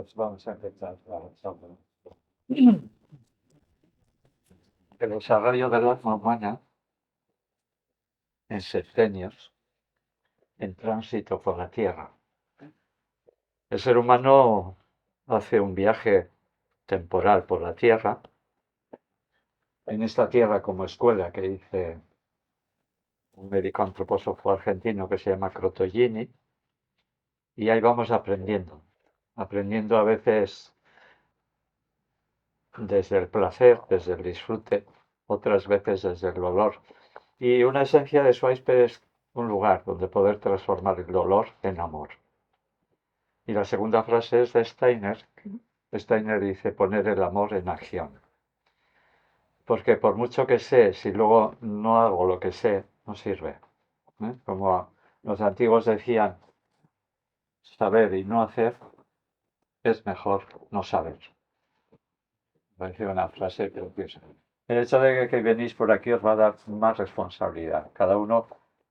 Pues vamos a empezar la charla. El desarrollo del alma humana en sexenios, en tránsito por la Tierra. El ser humano hace un viaje temporal por la Tierra, en esta Tierra como escuela que dice un médico antropósofo argentino que se llama Crotollini, y ahí vamos aprendiendo a veces desde el placer, desde el disfrute, otras veces desde el dolor. Y una esencia de Schweitzer es un lugar donde poder transformar el dolor en amor. Y la segunda frase es de Steiner. Steiner dice poner el amor en acción. Porque por mucho que sé, si luego no hago lo que sé, no sirve. Como los antiguos decían, saber y no hacer es mejor no saber. Me parece una frase preciosa. El hecho de que venís por aquí os va a dar más responsabilidad. Cada uno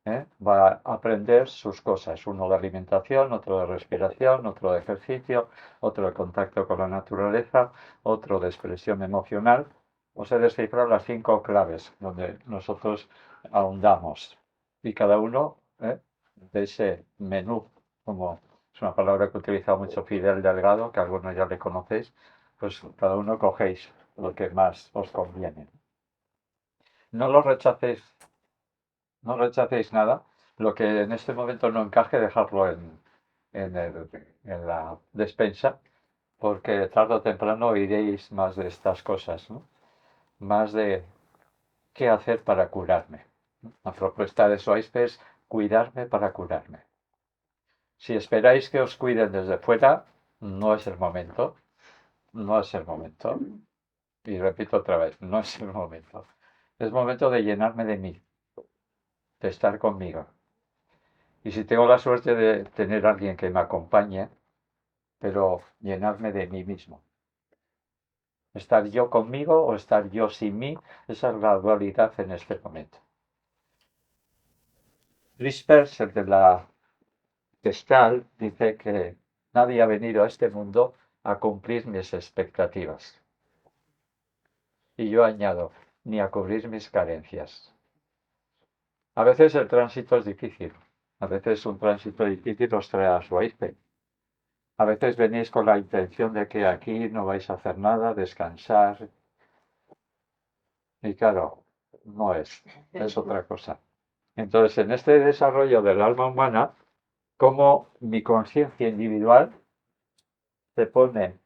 va a aprender sus cosas. Uno de alimentación, otro de respiración, otro de ejercicio, otro de contacto con la naturaleza, otro de expresión emocional. Os he descifrado las 5 claves donde nosotros ahondamos. Y cada uno de ese menú, como es una palabra que utiliza mucho Fidel Delgado, que algunos ya le conocéis, pues cada uno cogéis lo que más os conviene. No lo rechacéis, no rechacéis nada. Lo que en este momento no encaje, dejarlo en la despensa, porque tarde o temprano oiréis más de estas cosas, ¿no? Más de qué hacer para curarme. La propuesta de Schweitzer es cuidarme para curarme. Si esperáis que os cuiden desde fuera, no es el momento. No es el momento. Y repito otra vez, no es el momento. Es momento de llenarme de mí, de estar conmigo. Y si tengo la suerte de tener a alguien que me acompañe, pero llenarme de mí mismo. Estar yo conmigo o estar yo sin mí, esa es la dualidad en este momento. Rispers, el de la Gestalt, dice que nadie ha venido a este mundo a cumplir mis expectativas. Y yo añado, ni a cubrir mis carencias. A veces el tránsito es difícil. A veces un tránsito difícil os trae a Schweitzer. A veces venís con la intención de que aquí no vais a hacer nada, descansar. Y claro, no es otra cosa. Entonces, en este desarrollo del alma humana, como mi conciencia individual se pone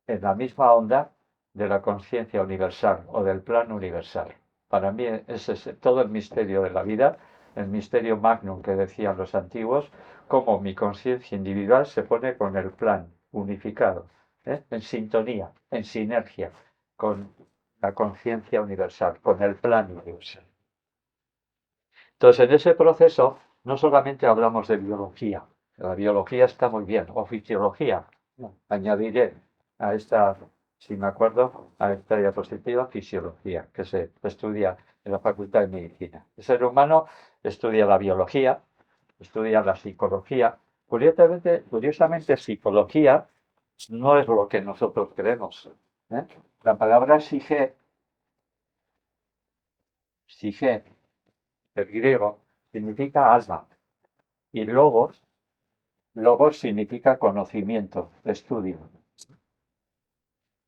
en la misma onda de la conciencia universal o del plan universal. Para mí es todo el misterio de la vida, el misterio magnum que decían los antiguos, cómo mi conciencia individual se pone con el plan unificado, en sintonía, en sinergia con la conciencia universal, con el plan universal. Entonces, en ese proceso no solamente hablamos de biología, la biología está muy bien, o fisiología, añadiré a esta, si me acuerdo, a esta diapositiva, fisiología, que se estudia en la Facultad de Medicina. El ser humano estudia la biología, estudia la psicología. Curiosamente, psicología no es lo que nosotros creemos. La palabra psique, el griego, significa alma. Y logos significa conocimiento, estudio.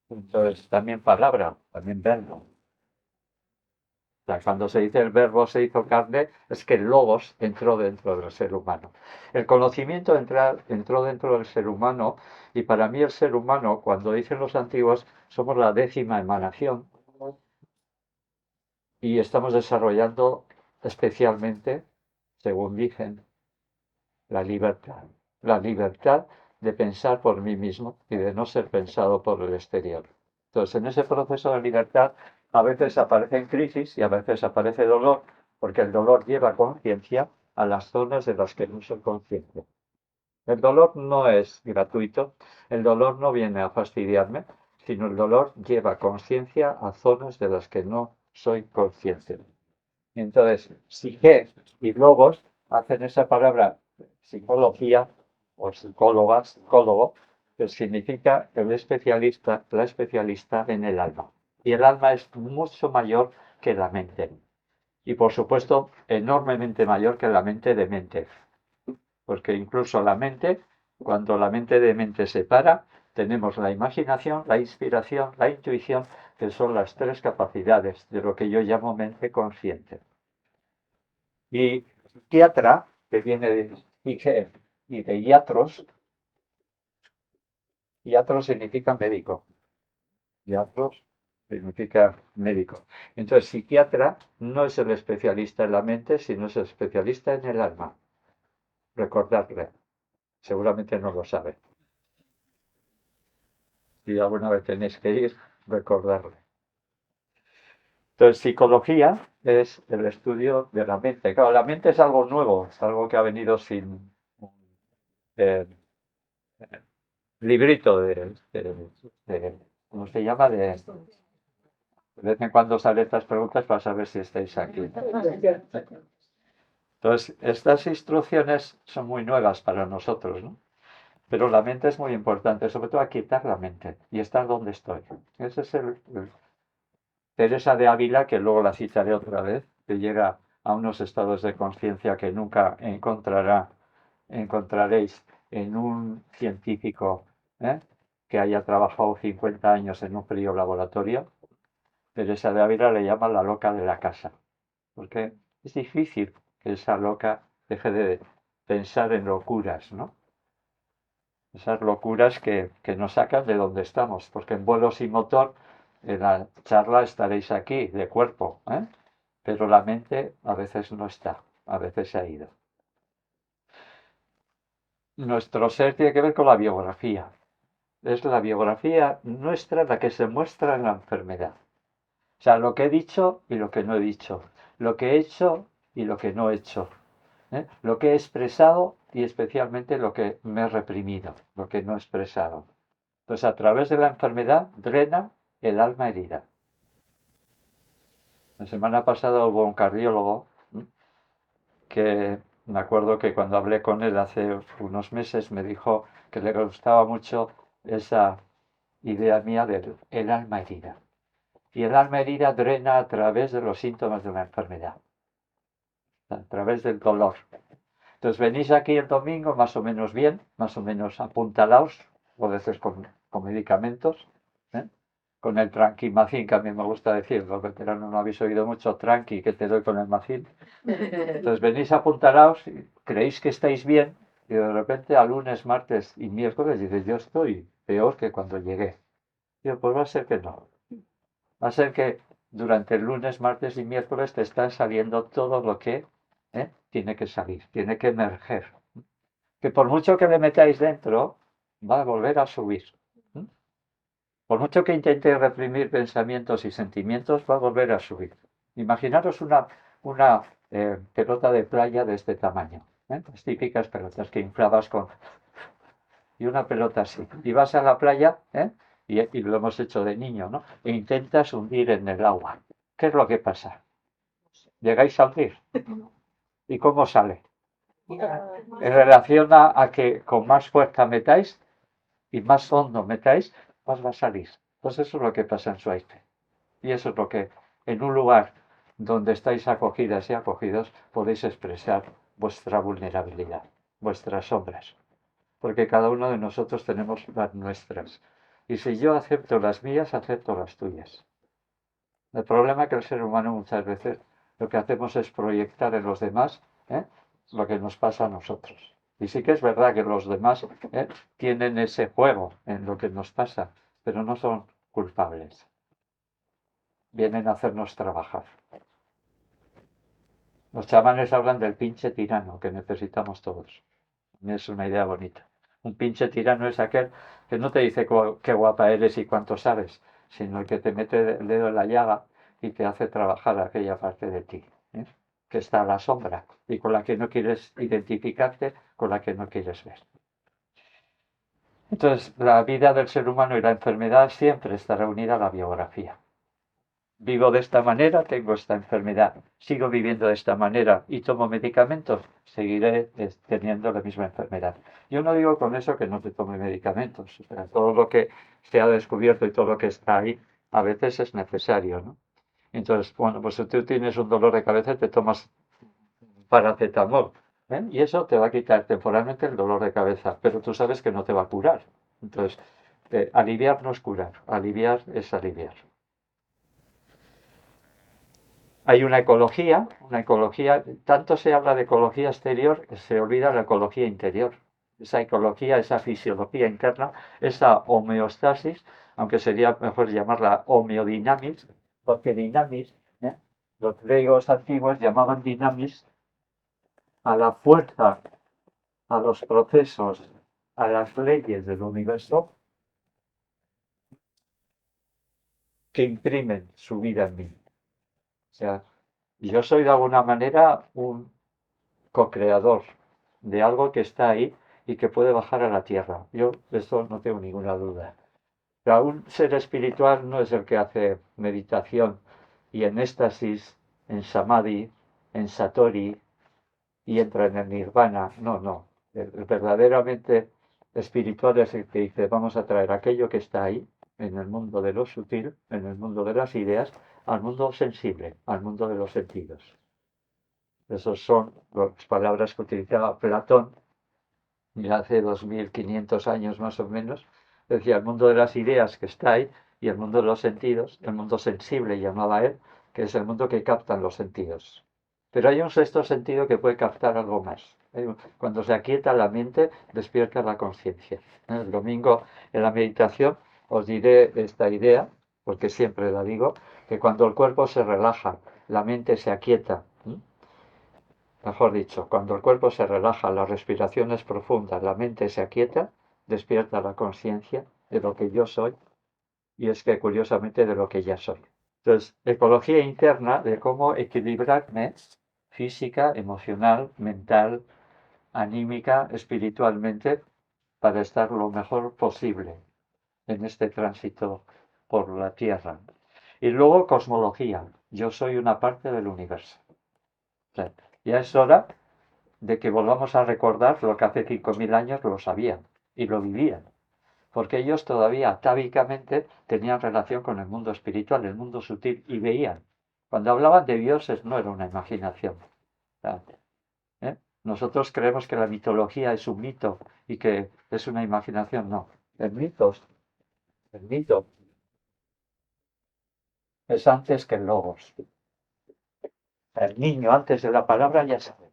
Entonces, también palabra, también verbo. O sea, cuando se dice el verbo se hizo carne, es que el logos entró dentro del ser humano. El conocimiento entró dentro del ser humano, y para mí el ser humano, cuando dicen los antiguos, somos la 10ª emanación y estamos desarrollando especialmente, según dicen, la libertad. La libertad de pensar por mí mismo y de no ser pensado por el exterior. Entonces, en ese proceso de libertad, a veces aparecen crisis y a veces aparece dolor, porque el dolor lleva conciencia a las zonas de las que no soy consciente. El dolor no es gratuito, el dolor no viene a fastidiarme, sino el dolor lleva conciencia a zonas de las que no soy consciente. Entonces, psique y logos hacen esa palabra psicología o psicóloga, psicólogo, que significa el especialista, la especialista en el alma. Y el alma es mucho mayor que la mente. Y por supuesto, enormemente mayor que la mente de mente. Porque incluso la mente, cuando la mente de mente se para, tenemos la imaginación, la inspiración, la intuición, que son las tres capacidades de lo que yo llamo mente consciente. Y psiquiatra, que viene de psique y de iatros, iatros significa médico. Iatros significa médico. Entonces, psiquiatra no es el especialista en la mente, sino es el especialista en el alma. Recordarle. Seguramente no lo sabe. Si alguna vez tenéis que ir, recordarle. Entonces, psicología es el estudio de la mente. Claro, la mente es algo nuevo, es algo que ha venido sin eh, librito ¿cómo se llama? De vez en cuando salen estas preguntas para saber si estáis aquí. Entonces, estas instrucciones son muy nuevas para nosotros, ¿no? Pero la mente es muy importante, sobre todo a quitar la mente y estar donde estoy. Ese es el Teresa de Ávila, que luego la citaré otra vez, que llega a unos estados de conciencia que nunca encontraréis en un científico que haya trabajado 50 años en un frío laboratorio. Teresa de Ávila le llama la loca de la casa, porque es difícil que esa loca deje de pensar en locuras, ¿no? Esas locuras que nos sacan de donde estamos, porque en vuelo sin motor, en la charla estaréis aquí, de cuerpo, pero la mente a veces no está, a veces se ha ido. Nuestro ser tiene que ver con la biografía. Es la biografía nuestra la que se muestra en la enfermedad. O sea, lo que he dicho y lo que no he dicho, lo que he hecho y lo que no he hecho, lo que he expresado y especialmente lo que me he reprimido, lo que no he expresado. Entonces, a través de la enfermedad drena el alma herida. La semana pasada hubo un cardiólogo que me acuerdo que cuando hablé con él hace unos meses me dijo que le gustaba mucho esa idea mía del el alma herida. Y el alma herida drena a través de los síntomas de la enfermedad, a través del dolor. Entonces venís aquí el domingo más o menos bien, más o menos apuntalaos, o veces con medicamentos, ¿eh? Con el tranquimacín, que a mí me gusta decir, los veteranos no habéis oído mucho, tranqui, que te doy con el macín. Entonces venís apuntalaos, y creéis que estáis bien, y de repente a lunes, martes y miércoles dices, yo estoy peor que cuando llegué. Digo, pues va a ser que no. Va a ser que durante el lunes, martes y miércoles te está saliendo todo lo que tiene que salir, tiene que emerger. Que por mucho que le metáis dentro, va a volver a subir. Por mucho que intente reprimir pensamientos y sentimientos, va a volver a subir. Imaginaros una pelota de playa de este tamaño. Las típicas pelotas que inflabas con... Y una pelota así. Y vas a la playa, y lo hemos hecho de niño, ¿no? E intentas hundir en el agua. ¿Qué es lo que pasa? ¿Llegáis a hundir? ¿Y cómo sale? En relación a que con más fuerza metáis y más hondo metáis, más va a salir. Pues eso es lo que pasa en Suaipe. Y eso es lo que en un lugar donde estáis acogidas y acogidos podéis expresar vuestra vulnerabilidad, vuestras sombras. Porque cada uno de nosotros tenemos las nuestras. Y si yo acepto las mías, acepto las tuyas. El problema es que el ser humano muchas veces lo que hacemos es proyectar en los demás lo que nos pasa a nosotros. Y sí que es verdad que los demás tienen ese juego en lo que nos pasa, pero no son culpables. Vienen a hacernos trabajar. Los chamanes hablan del pinche tirano que necesitamos todos. Es una idea bonita. Un pinche tirano es aquel que no te dice qué guapa eres y cuánto sabes, sino el que te mete el dedo en la llaga y te hace trabajar aquella parte de ti, que está a la sombra y con la que no quieres identificarte, con la que no quieres ver. Entonces, la vida del ser humano y la enfermedad siempre estará unida a la biografía. Vivo de esta manera, tengo esta enfermedad, sigo viviendo de esta manera y tomo medicamentos, seguiré teniendo la misma enfermedad. Yo no digo con eso que no se tome medicamentos, o sea, todo lo que se ha descubierto y todo lo que está ahí a veces es necesario, ¿no? Entonces, bueno, pues si tú tienes un dolor de cabeza, te tomas paracetamol, ¿eh? Y eso te va a quitar temporalmente el dolor de cabeza, pero tú sabes que no te va a curar. Entonces, aliviar no es curar, aliviar es aliviar. Hay una ecología, tanto se habla de ecología exterior que se olvida la ecología interior. Esa ecología, esa fisiología interna, esa homeostasis, aunque sería mejor llamarla homeodinamis, porque dinamis, ¿eh? Los griegos antiguos llamaban dinamis a la fuerza, a los procesos, a las leyes del universo que imprimen su vida en mí. O sea, yo soy de alguna manera un co-creador de algo que está ahí y que puede bajar a la tierra. Yo de eso no tengo ninguna duda. Pero un ser espiritual no es el que hace meditación y en éxtasis, en samadhi, en satori y entra en el nirvana. No, no. El verdaderamente espiritual es el que dice, vamos a traer aquello que está ahí, en el mundo de lo sutil, en el mundo de las ideas, al mundo sensible, al mundo de los sentidos. Esas son las palabras que utilizaba Platón ya hace 2500 años más o menos. Decía el mundo de las ideas que está ahí y el mundo de los sentidos, el mundo sensible llamaba él, que es el mundo que captan los sentidos. Pero hay un sexto sentido que puede captar algo más. Cuando se aquieta la mente, despierta la conciencia. El domingo en la meditación os diré esta idea, porque siempre la digo, que cuando el cuerpo se relaja, la mente se aquieta, mejor dicho, cuando el cuerpo se relaja, la respiración es profunda, la mente se aquieta, despierta la conciencia de lo que yo soy y es que curiosamente de lo que ya soy. Entonces, ecología interna de cómo equilibrarme física, emocional, mental, anímica, espiritualmente, para estar lo mejor posible en este tránsito por la Tierra. Y luego cosmología. Yo soy una parte del universo. O sea, ya es hora de que volvamos a recordar lo que hace 5000 años lo sabían y lo vivían. Porque ellos todavía atávicamente tenían relación con el mundo espiritual, el mundo sutil, y veían. Cuando hablaban de dioses no era una imaginación. ¿Eh? Nosotros creemos que la mitología es un mito y que es una imaginación. No. El mito es antes que el logos. El niño antes de la palabra ya sabe.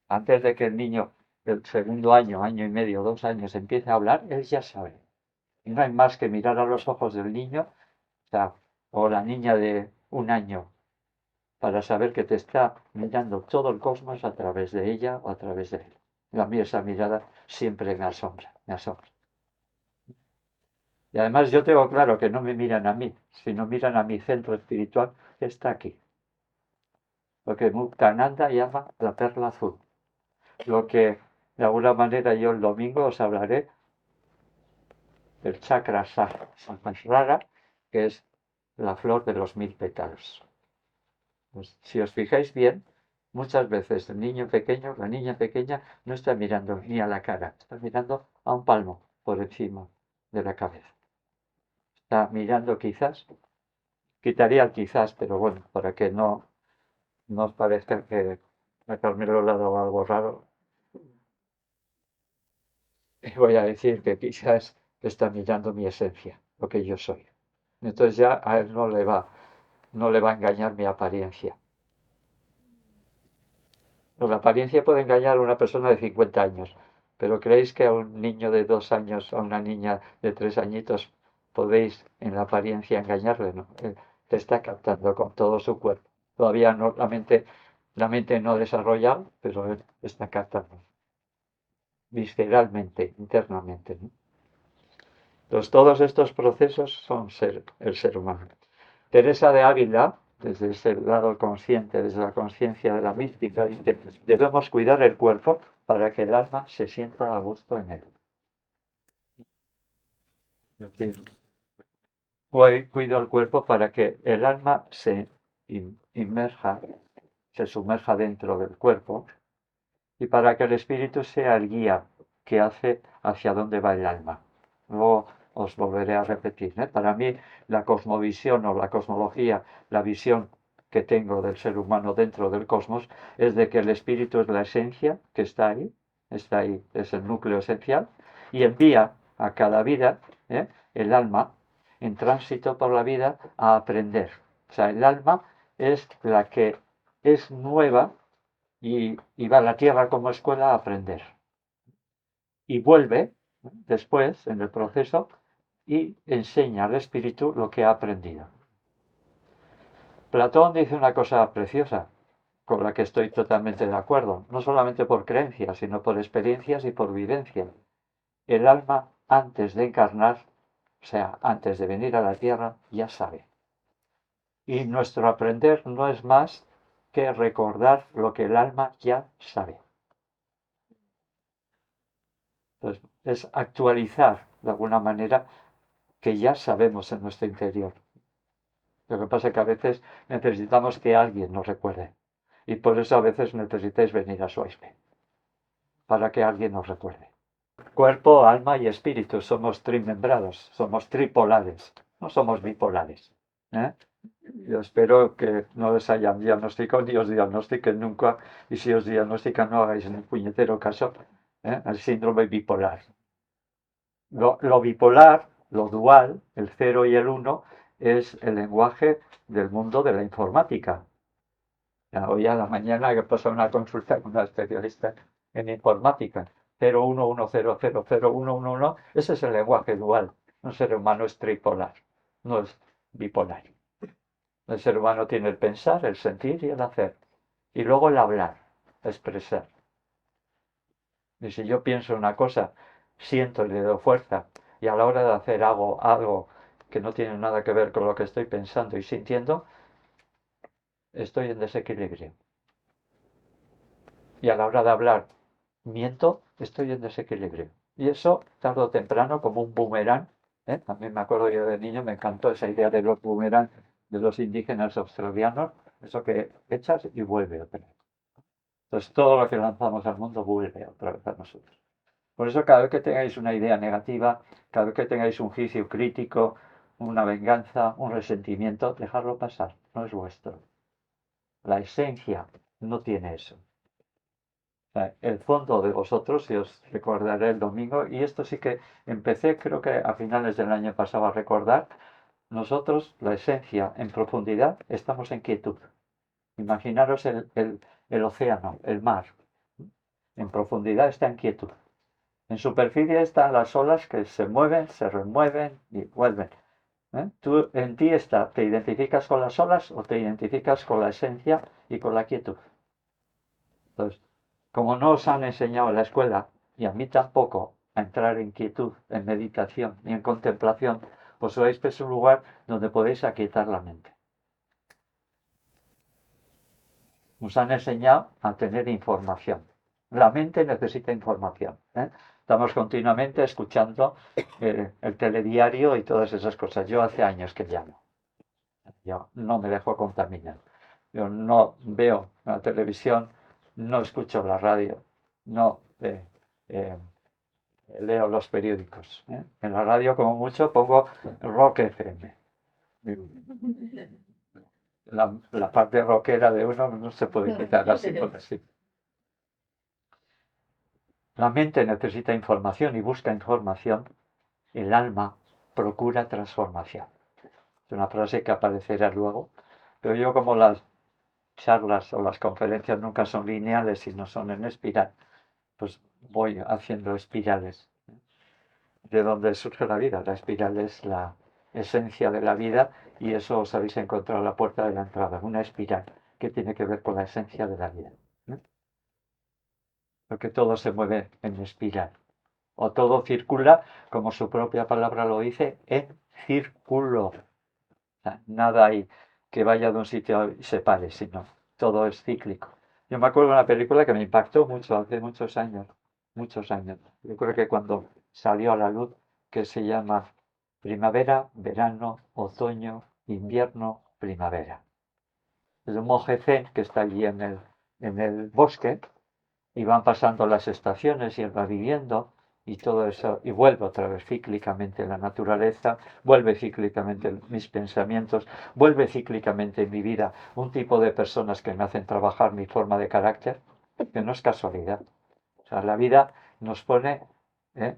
Antes de que el niño del segundo año, año y medio, 2 años empiece a hablar, él ya sabe. Y no hay más que mirar a los ojos del niño, o sea, o la niña de 1 año, para saber que te está mirando todo el cosmos a través de ella o a través de él. Y a mí esa mirada siempre me asombra, me asombra. Y además yo tengo claro que no me miran a mí, sino miran a mi centro espiritual que está aquí. Lo que Muktananda llama la perla azul. Lo que de alguna manera yo el domingo os hablaré del chakra Sahasrara, que es la flor de los 1000 pétalos. Pues, si os fijáis bien, muchas veces el niño pequeño, la niña pequeña, no está mirando ni a la cara, está mirando a un palmo por encima de la cabeza. Está mirando quizás, quitaría el quizás, pero bueno, para que no os parezca que a Carmelo le ha dado algo raro, voy a decir que quizás está mirando mi esencia, lo que yo soy. Entonces ya a él no le va a engañar mi apariencia. No, la apariencia puede engañar a una persona de 50 años, pero ¿creéis que a un niño de 2 años, a una niña de 3 añitos, podéis en la apariencia engañarle? No, él te está captando con todo su cuerpo. Todavía no, la mente no ha desarrollado, pero él está captando visceralmente, internamente, ¿no? Entonces, todos estos procesos son el ser humano. Teresa de Ávila, desde ese lado consciente, desde la conciencia de la mística, dice, debemos cuidar el cuerpo para que el alma se sienta a gusto en él. Es decir, cuido el cuerpo para que el alma se inmerja, se sumerja dentro del cuerpo y para que el espíritu sea el guía que hace hacia dónde va el alma. Luego os volveré a repetir, ¿eh? Para mí la cosmovisión o la cosmología, la visión que tengo del ser humano dentro del cosmos, es de que el espíritu es la esencia que está ahí, es el núcleo esencial, y envía a cada vida, el alma, en tránsito por la vida, a aprender. O sea, el alma es la que es nueva y va a la tierra como escuela a aprender. Y vuelve después, en el proceso, y enseña al espíritu lo que ha aprendido. Platón dice una cosa preciosa, con la que estoy totalmente de acuerdo, no solamente por creencias, sino por experiencias y por vivencia. El alma, antes de encarnar, o sea, antes de venir a la tierra, ya sabe. Y nuestro aprender no es más que recordar lo que el alma ya sabe. Entonces, es actualizar de alguna manera que ya sabemos en nuestro interior. Lo que pasa es que a veces necesitamos que alguien nos recuerde. Y por eso a veces necesitáis venir a Suaispe, para que alguien nos recuerde. Cuerpo, alma y espíritu somos trimembrados, somos tripolares, no somos bipolares. ¿eh? Yo espero que no les hayan diagnosticado ni os diagnostiquen nunca, y si os diagnostican no hagáis ni puñetero caso, al síndrome bipolar. Lo bipolar, lo dual, el 0 y el 1, es el lenguaje del mundo de la informática. Hoy a la mañana he pasado una consulta con una especialista en informática. 01100001111, ese es el lenguaje dual. Un ser humano es tripolar, no es bipolar. El ser humano tiene el pensar, el sentir y el hacer. Y luego el hablar, expresar. Y si yo pienso una cosa, siento y le doy fuerza, y a la hora de hacer algo que no tiene nada que ver con lo que estoy pensando y sintiendo, estoy en desequilibrio. Y a la hora de hablar, miento, estoy en desequilibrio. Y eso, tarde o temprano, como un boomerang, también me acuerdo yo de niño, me encantó esa idea de los boomerang de los indígenas australianos, eso que echas y vuelve otra vez. Entonces todo lo que lanzamos al mundo vuelve otra vez a nosotros. Por eso cada vez que tengáis una idea negativa, cada vez que tengáis un juicio crítico, una venganza, un resentimiento, dejadlo pasar, no es vuestro. La esencia no tiene eso. El fondo de vosotros, y os recordaré el domingo, y esto sí que empecé creo que a finales del año pasado a recordar, nosotros, la esencia en profundidad, estamos en quietud. Imaginaros el océano, el mar. En profundidad está en quietud. En superficie están las olas que se mueven, se remueven y vuelven. Tú en ti está, ¿te identificas con las olas o te identificas con la esencia y con la quietud? Entonces, como no os han enseñado en la escuela, y a mí tampoco, a entrar en quietud, en meditación y en contemplación, pues veis que es un lugar donde podéis aquietar la mente. Nos han enseñado a tener información. La mente necesita información. Estamos continuamente escuchando el telediario y todas esas cosas. Yo hace años que ya no. Yo no me dejo contaminar. Yo no veo la televisión, no escucho la radio, no eh, leo los periódicos. En la radio, como mucho, pongo Rock FM. La parte rockera de uno no se puede quitar así por así. La mente necesita información y busca información. El alma procura transformación. Es una frase que aparecerá luego. Pero yo, como las charlas o las conferencias nunca son lineales, sino son en espiral, pues voy haciendo espirales. De donde surge la vida. La espiral es la esencia de la vida y eso os habéis encontrado la puerta de la entrada, una espiral que tiene que ver con la esencia de la vida. Porque todo se mueve en espiral. O todo circula, como su propia palabra lo dice, en círculo. O sea, nada hay que vaya de un sitio y se pare, sino todo es cíclico. Yo me acuerdo de una película que me impactó mucho hace muchos años. Muchos años. Yo creo que cuando salió a la luz, que se llama primavera, verano, otoño, invierno, primavera. Es un monje zen que está allí en el bosque y van pasando las estaciones y él va viviendo y todo eso, y vuelve otra vez cíclicamente la naturaleza, vuelve cíclicamente mis pensamientos, vuelve cíclicamente mi vida un tipo de personas que me hacen trabajar mi forma de carácter, que no es casualidad. O sea, la vida nos pone ¿eh?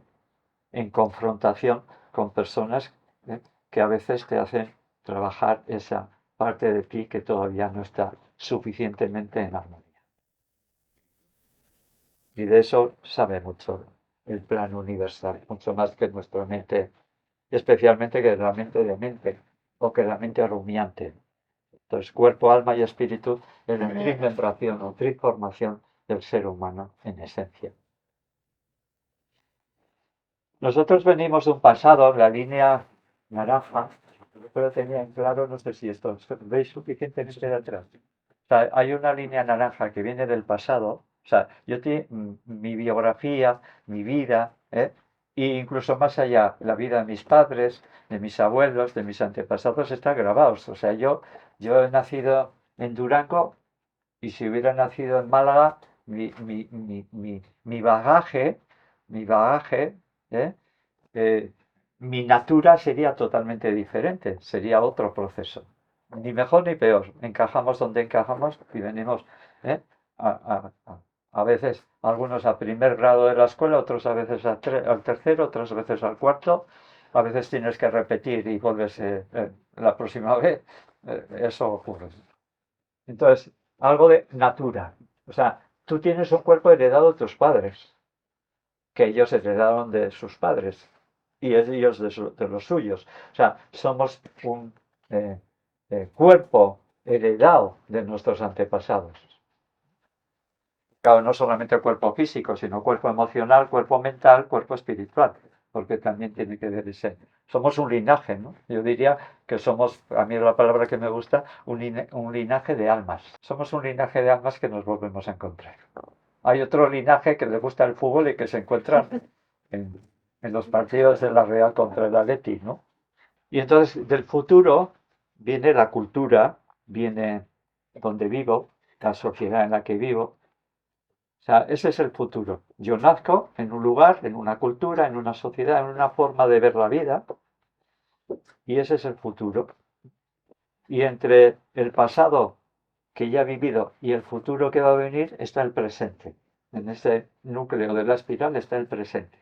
en confrontación con personas que a veces te hacen trabajar esa parte de ti que todavía no está suficientemente en armonía. Y de eso sabe mucho el plano universal, mucho más que nuestra mente, especialmente que la mente de mente o que la mente rumiante. Entonces, cuerpo, alma y espíritu es la trimembración o triformación del ser humano en esencia. Nosotros venimos de un pasado, la línea naranja, pero tenía en claro, no sé si esto veis suficientemente de atrás. O sea, hay una línea naranja que viene del pasado. O sea, mi biografía, mi vida, e incluso más allá, la vida de mis padres, de mis abuelos, de mis antepasados, está grabados. O sea, yo he nacido en Durango y si hubiera nacido en Málaga, mi bagaje, ¿eh? eh, mi natura sería totalmente diferente, sería otro proceso. Ni mejor ni peor, encajamos donde encajamos y venimos ¿eh? a veces algunos a primer grado de la escuela, otros a veces al tercero, otras veces al cuarto, a veces tienes que repetir y vuelves la próxima vez, eso ocurre. Entonces, algo de natura, o sea, tú tienes un cuerpo heredado de tus padres, que ellos heredaron de sus padres y ellos de los suyos. O sea, somos un cuerpo heredado de nuestros antepasados. Claro, no solamente el cuerpo físico, sino cuerpo emocional, cuerpo mental, cuerpo espiritual, porque también tiene que ver ese. Somos un linaje, ¿no? Yo diría que somos, a mí es la palabra que me gusta, un linaje de almas. Somos un linaje de almas que nos volvemos a encontrar. Hay otro linaje que le gusta el fútbol y que se encuentran en, en los partidos de la Real contra el Atleti, ¿no? Y entonces del futuro viene la cultura, viene donde vivo, la sociedad en la que vivo. O sea, ese es el futuro. Yo nazco en un lugar, en una cultura, en una sociedad, en una forma de ver la vida, y ese es el futuro. Y entre el pasado que ya he vivido y el futuro que va a venir está el presente. En ese núcleo de la espiral está el presente.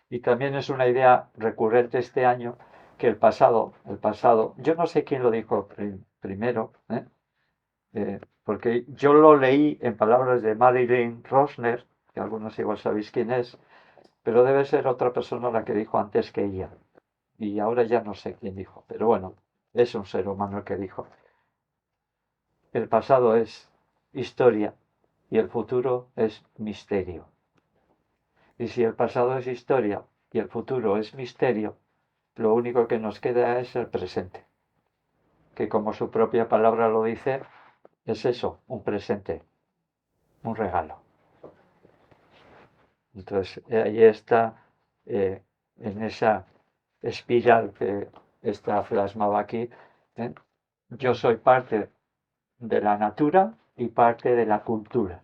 Y también es una idea recurrente este año que el pasado, yo no sé quién lo dijo primero, porque yo lo leí en palabras de Marilyn Rosner, que algunos igual sabéis quién es, pero debe ser otra persona la que dijo antes que ella. Y ahora ya no sé quién dijo, pero bueno, es un ser humano el que dijo. El pasado es historia y el futuro es misterio. Y si el pasado es historia y el futuro es misterio, lo único que nos queda es el presente, que como su propia palabra lo dice, es eso, un presente, un regalo. Entonces, ahí está, en esa espiral que está plasmada aquí, ¿eh? Yo soy parte de la natura y parte de la cultura.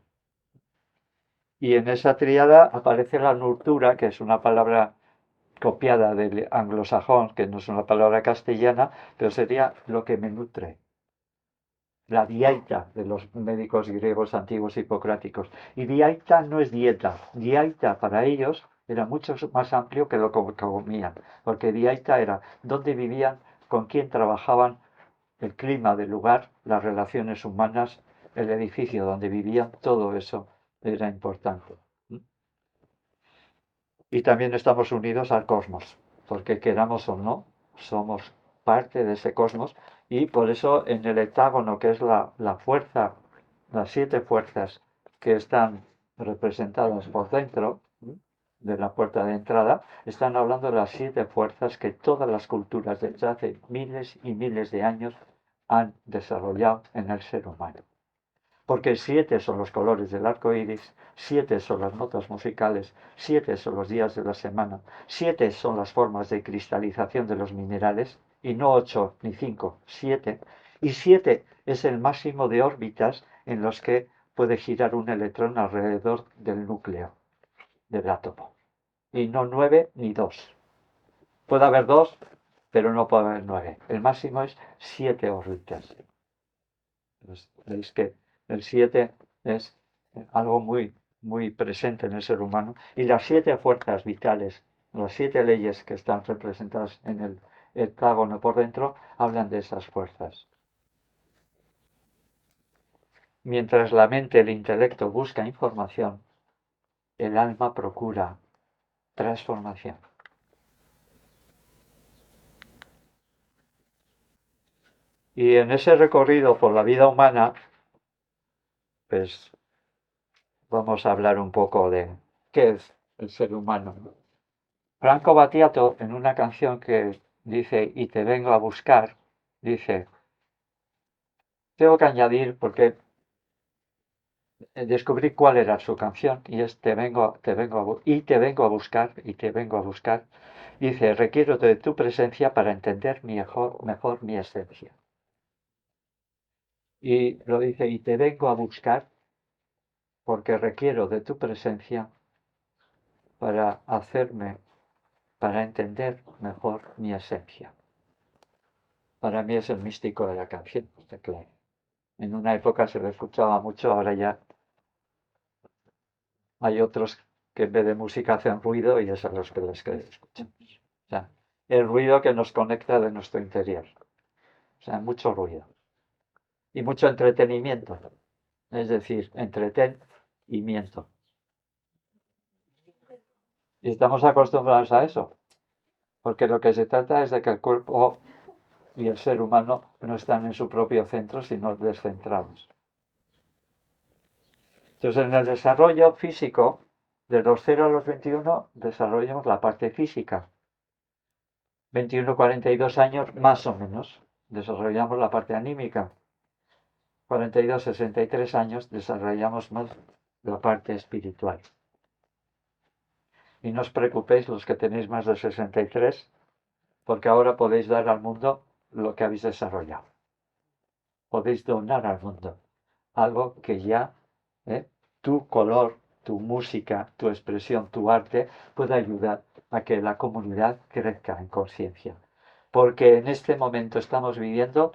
Y en esa tríada aparece la nurtura, que es una palabra copiada del anglosajón, que no es una palabra castellana, pero sería lo que me nutre. La dieta de los médicos griegos antiguos hipocráticos. Y dieta no es dieta. Dieta para ellos era mucho más amplio que lo que comían, porque dieta era dónde vivían, con quién trabajaban, el clima del lugar, las relaciones humanas, el edificio donde vivían, todo eso era importante. Y también estamos unidos al cosmos, porque queramos o no, somos parte de ese cosmos y por eso en el hectágono, que es la fuerza, las 7 fuerzas que están representadas por dentro de la puerta de entrada, están hablando de las 7 fuerzas que todas las culturas desde hace miles y miles de años han desarrollado en el ser humano. porque 7 son los colores del arco iris, 7 son las notas musicales, 7 son los días de la semana, 7 son las formas de cristalización de los minerales, y no 8 ni 5, 7. Y 7 es el máximo de órbitas en los que puede girar un electrón alrededor del núcleo del átomo. Y no 9 ni 2. Puede haber 2, pero no puede haber 9. El máximo es 7 órbitas. Entonces, veis que el 7 es algo muy, muy presente en el ser humano. Y las 7 fuerzas vitales, las 7 leyes que están representadas en el heptágono por dentro, hablan de esas fuerzas. Mientras la mente, el intelecto busca información, el alma procura transformación. Y en ese recorrido por la vida humana, pues vamos a hablar un poco de qué es el ser humano. Franco Battiato, en una canción que dice "Y te vengo a buscar", dice, tengo que añadir porque descubrí cuál era su canción y es y te vengo a buscar, y te vengo a buscar. Dice, requiero de tu presencia para entender mejor mi esencia. Y lo dice, y te vengo a buscar porque requiero de tu presencia para entender mejor mi esencia. Para mí es el místico de la canción, está claro. En una época se lo escuchaba mucho, ahora ya hay otros que en vez de música hacen ruido y es a los que les escuchamos. O sea, el ruido que nos conecta de nuestro interior. O sea, mucho ruido. Y mucho entretenimiento. Es decir, entretén y miento. Y estamos acostumbrados a eso. Porque lo que se trata es de que el cuerpo y el ser humano no están en su propio centro, sino descentrados. Entonces, en el desarrollo físico, de los 0 a los 21, desarrollamos la parte física. 21, 42 años, más o menos, desarrollamos la parte anímica. 42, 63 años, desarrollamos más la parte espiritual. Y no os preocupéis los que tenéis más de 63, porque ahora podéis dar al mundo lo que habéis desarrollado. Podéis donar al mundo algo que ya tu color, tu música, tu expresión, tu arte pueda ayudar a que la comunidad crezca en conciencia. Porque en este momento estamos viviendo,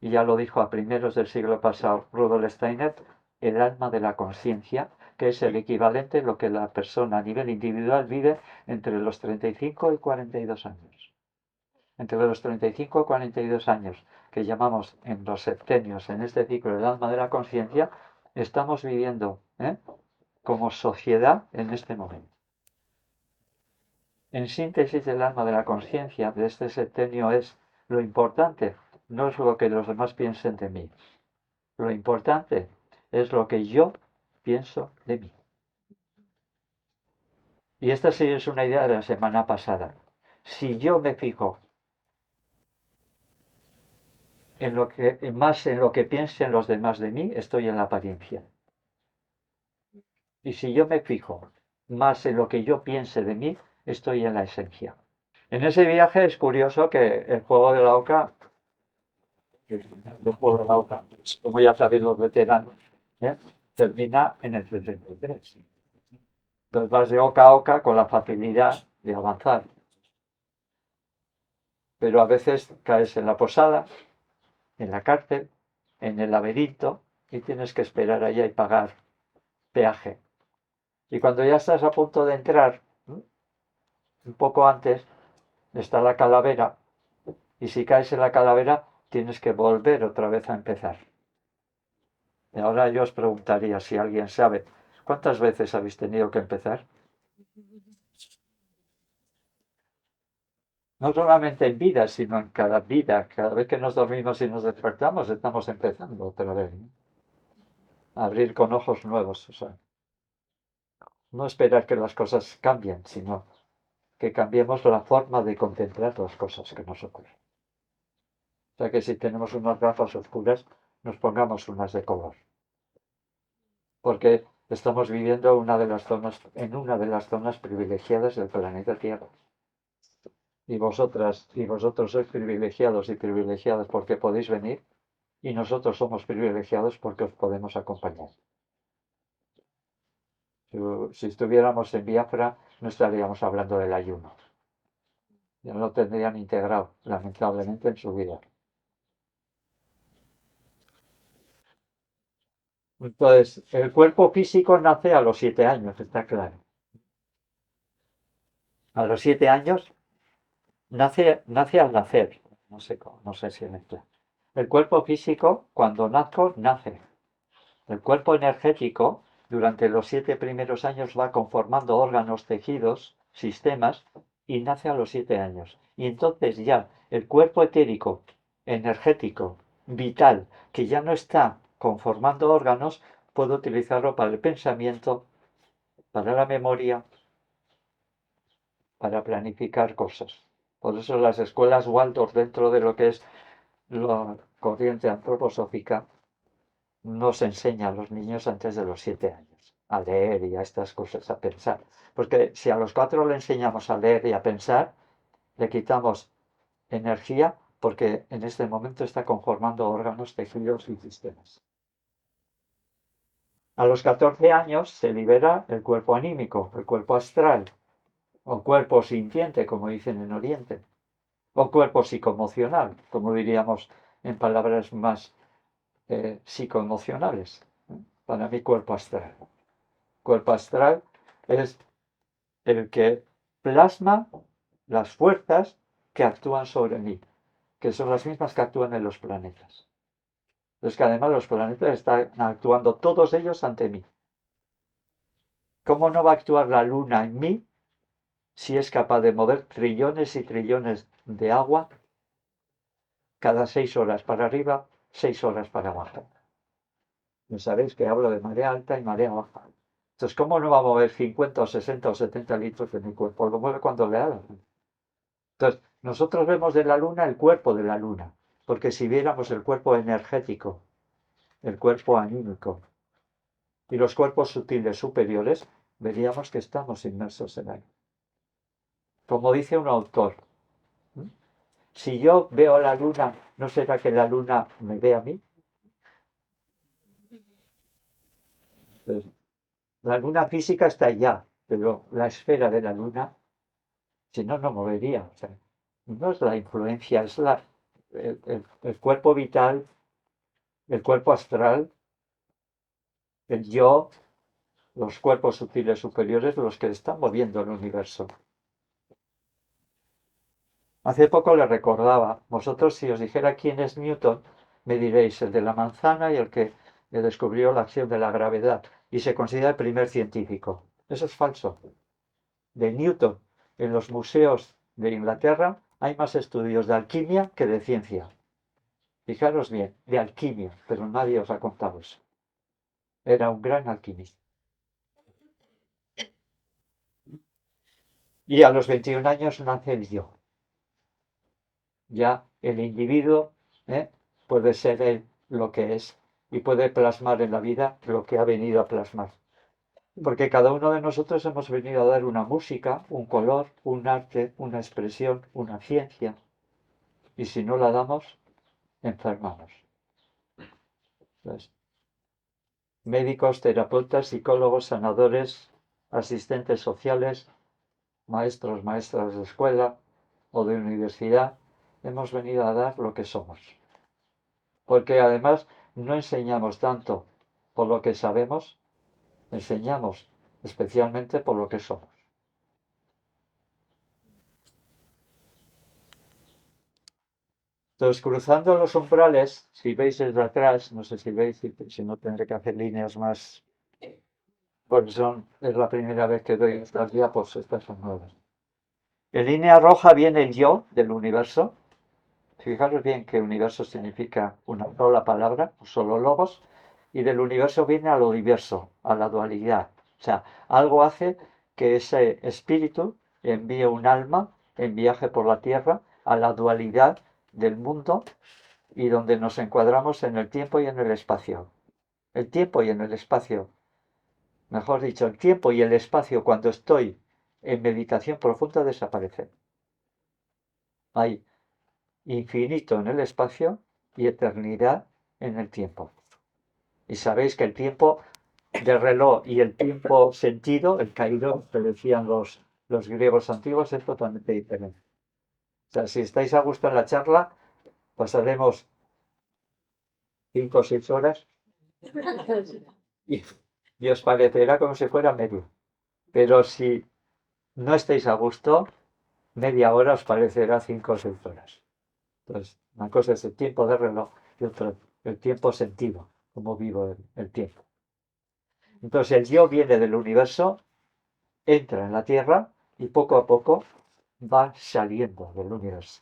y ya lo dijo a primeros del siglo pasado Rudolf Steiner, el alma de la conciencia, que es el equivalente a lo que la persona a nivel individual vive entre los 35 y 42 años. Entre los 35 y 42 años, que llamamos en los septenios, en este ciclo del alma de la conciencia, estamos viviendo como sociedad en este momento. En síntesis, el alma de la conciencia de este septenio es lo importante, no es lo que los demás piensen de mí. Lo importante es lo que yo pienso de mí. Y esta sí es una idea de la semana pasada. Si yo me fijo más en lo que piensen los demás de mí, estoy en la apariencia. Y si yo me fijo más en lo que yo piense de mí, estoy en la esencia. En ese viaje es curioso que el juego de la oca, como ya sabéis los veteranos, termina en el 33. Entonces vas de oca a oca con la facilidad de avanzar. Pero a veces caes en la posada, en la cárcel, en el laberinto y tienes que esperar allá y pagar peaje. Y cuando ya estás a punto de entrar, un poco antes, está la calavera, y si caes en la calavera, tienes que volver otra vez a empezar. Y ahora yo os preguntaría si alguien sabe, ¿cuántas veces habéis tenido que empezar? No solamente en vida, sino en cada vida. Cada vez que nos dormimos y nos despertamos, estamos empezando otra vez, ¿no? A abrir con ojos nuevos. O sea, no esperar que las cosas cambien, sino que cambiemos la forma de contemplar las cosas que nos ocurren. O sea que si tenemos unas gafas oscuras, nos pongamos unas de color. porque estamos viviendo en una de las zonas privilegiadas del planeta Tierra. Y vosotros sois privilegiados y privilegiadas porque podéis venir, y nosotros somos privilegiados porque os podemos acompañar. Si estuviéramos en Biafra, no estaríamos hablando del ayuno. Ya no lo tendrían integrado, lamentablemente, en su vida. Entonces, el cuerpo físico nace a los 7 años, está claro. A los 7 años nace al nacer. No sé si me explico. El cuerpo físico, cuando nazco, nace. El cuerpo energético, durante los 7 primeros años, va conformando órganos, tejidos, sistemas, y nace a los 7 años. Y entonces ya el cuerpo etérico, energético, vital, que ya no está conformando órganos, puedo utilizarlo para el pensamiento, para la memoria, para planificar cosas. Por eso las escuelas Waldorf, dentro de lo que es la corriente antroposófica, nos enseña a los niños antes de los 7 años a leer y a estas cosas, a pensar. Porque si a los 4 le enseñamos a leer y a pensar, le quitamos energía porque en este momento está conformando órganos, tejidos y sistemas. A los 14 años se libera el cuerpo anímico, el cuerpo astral, o cuerpo sintiente, como dicen en Oriente, o cuerpo psicoemocional, como diríamos en palabras más psicoemocionales. Para mí, cuerpo astral. Cuerpo astral es el que plasma las fuerzas que actúan sobre mí, que son las mismas que actúan en los planetas. Es que además los planetas están actuando todos ellos ante mí. ¿Cómo no va a actuar la luna en mí si es capaz de mover trillones y trillones de agua cada 6 horas para arriba, 6 horas para abajo? Ya sabéis que hablo de marea alta y marea baja. Entonces, ¿cómo no va a mover 50 o 60 o 70 litros de mi cuerpo? Lo mueve cuando le haga. Entonces, nosotros vemos de la luna el cuerpo de la luna, porque si viéramos el cuerpo energético, el cuerpo anímico y los cuerpos sutiles superiores, veríamos que estamos inmersos en él. Como dice un autor, si yo veo a la luna, ¿no será que la luna me ve a mí? Entonces, la luna física está allá, pero la esfera de la luna, si no, no movería. O sea, no es la influencia, es el cuerpo vital, el cuerpo astral, el yo, los cuerpos sutiles superiores, los que están moviendo el universo. Hace poco le recordaba, vosotros si os dijera quién es Newton, me diréis el de la manzana y el que descubrió la acción de la gravedad y se considera el primer científico. Eso es falso. De Newton, en los museos de Inglaterra hay más estudios de alquimia que de ciencia. Fijaros bien, de alquimia, pero nadie os ha contado eso. Era un gran alquimista. Y a los 21 años nace el yo. Ya el individuo puede ser él lo que es y puede plasmar en la vida lo que ha venido a plasmar. Porque cada uno de nosotros hemos venido a dar una música, un color, un arte, una expresión, una ciencia. Y si no la damos, enfermamos. Entonces, médicos, terapeutas, psicólogos, sanadores, asistentes sociales, maestros, maestras de escuela o de universidad, hemos venido a dar lo que somos. Porque además no enseñamos tanto por lo que sabemos, enseñamos especialmente por lo que somos. Entonces, cruzando los umbrales, si veis desde atrás, no sé si veis, si no tendré que hacer líneas más, porque es la primera vez que doy estas diapos, estas son nuevas. En línea roja viene el yo del universo. Fijaros bien que universo significa una sola palabra, un solo logos, y del universo viene a lo diverso, a la dualidad. O sea, algo hace que ese espíritu envíe un alma en viaje por la tierra a la dualidad del mundo y donde nos encuadramos en el tiempo y en el espacio. El tiempo y en el espacio Mejor dicho, el tiempo y el espacio cuando estoy en meditación profunda desaparecen. Hay infinito en el espacio y eternidad en el tiempo. Y sabéis que el tiempo de reloj y el tiempo sentido, el kairos, que decían los griegos antiguos, es totalmente diferente. O sea, si estáis a gusto en la charla, pasaremos 5 o 6 horas y, y os parecerá como si fuera medio. Pero si no estáis a gusto, media hora os parecerá 5 o 6 horas. Entonces, una cosa es el tiempo de reloj y otra el tiempo sentido, como vivo el tiempo. Entonces, el yo viene del universo, entra en la Tierra y poco a poco va saliendo del universo.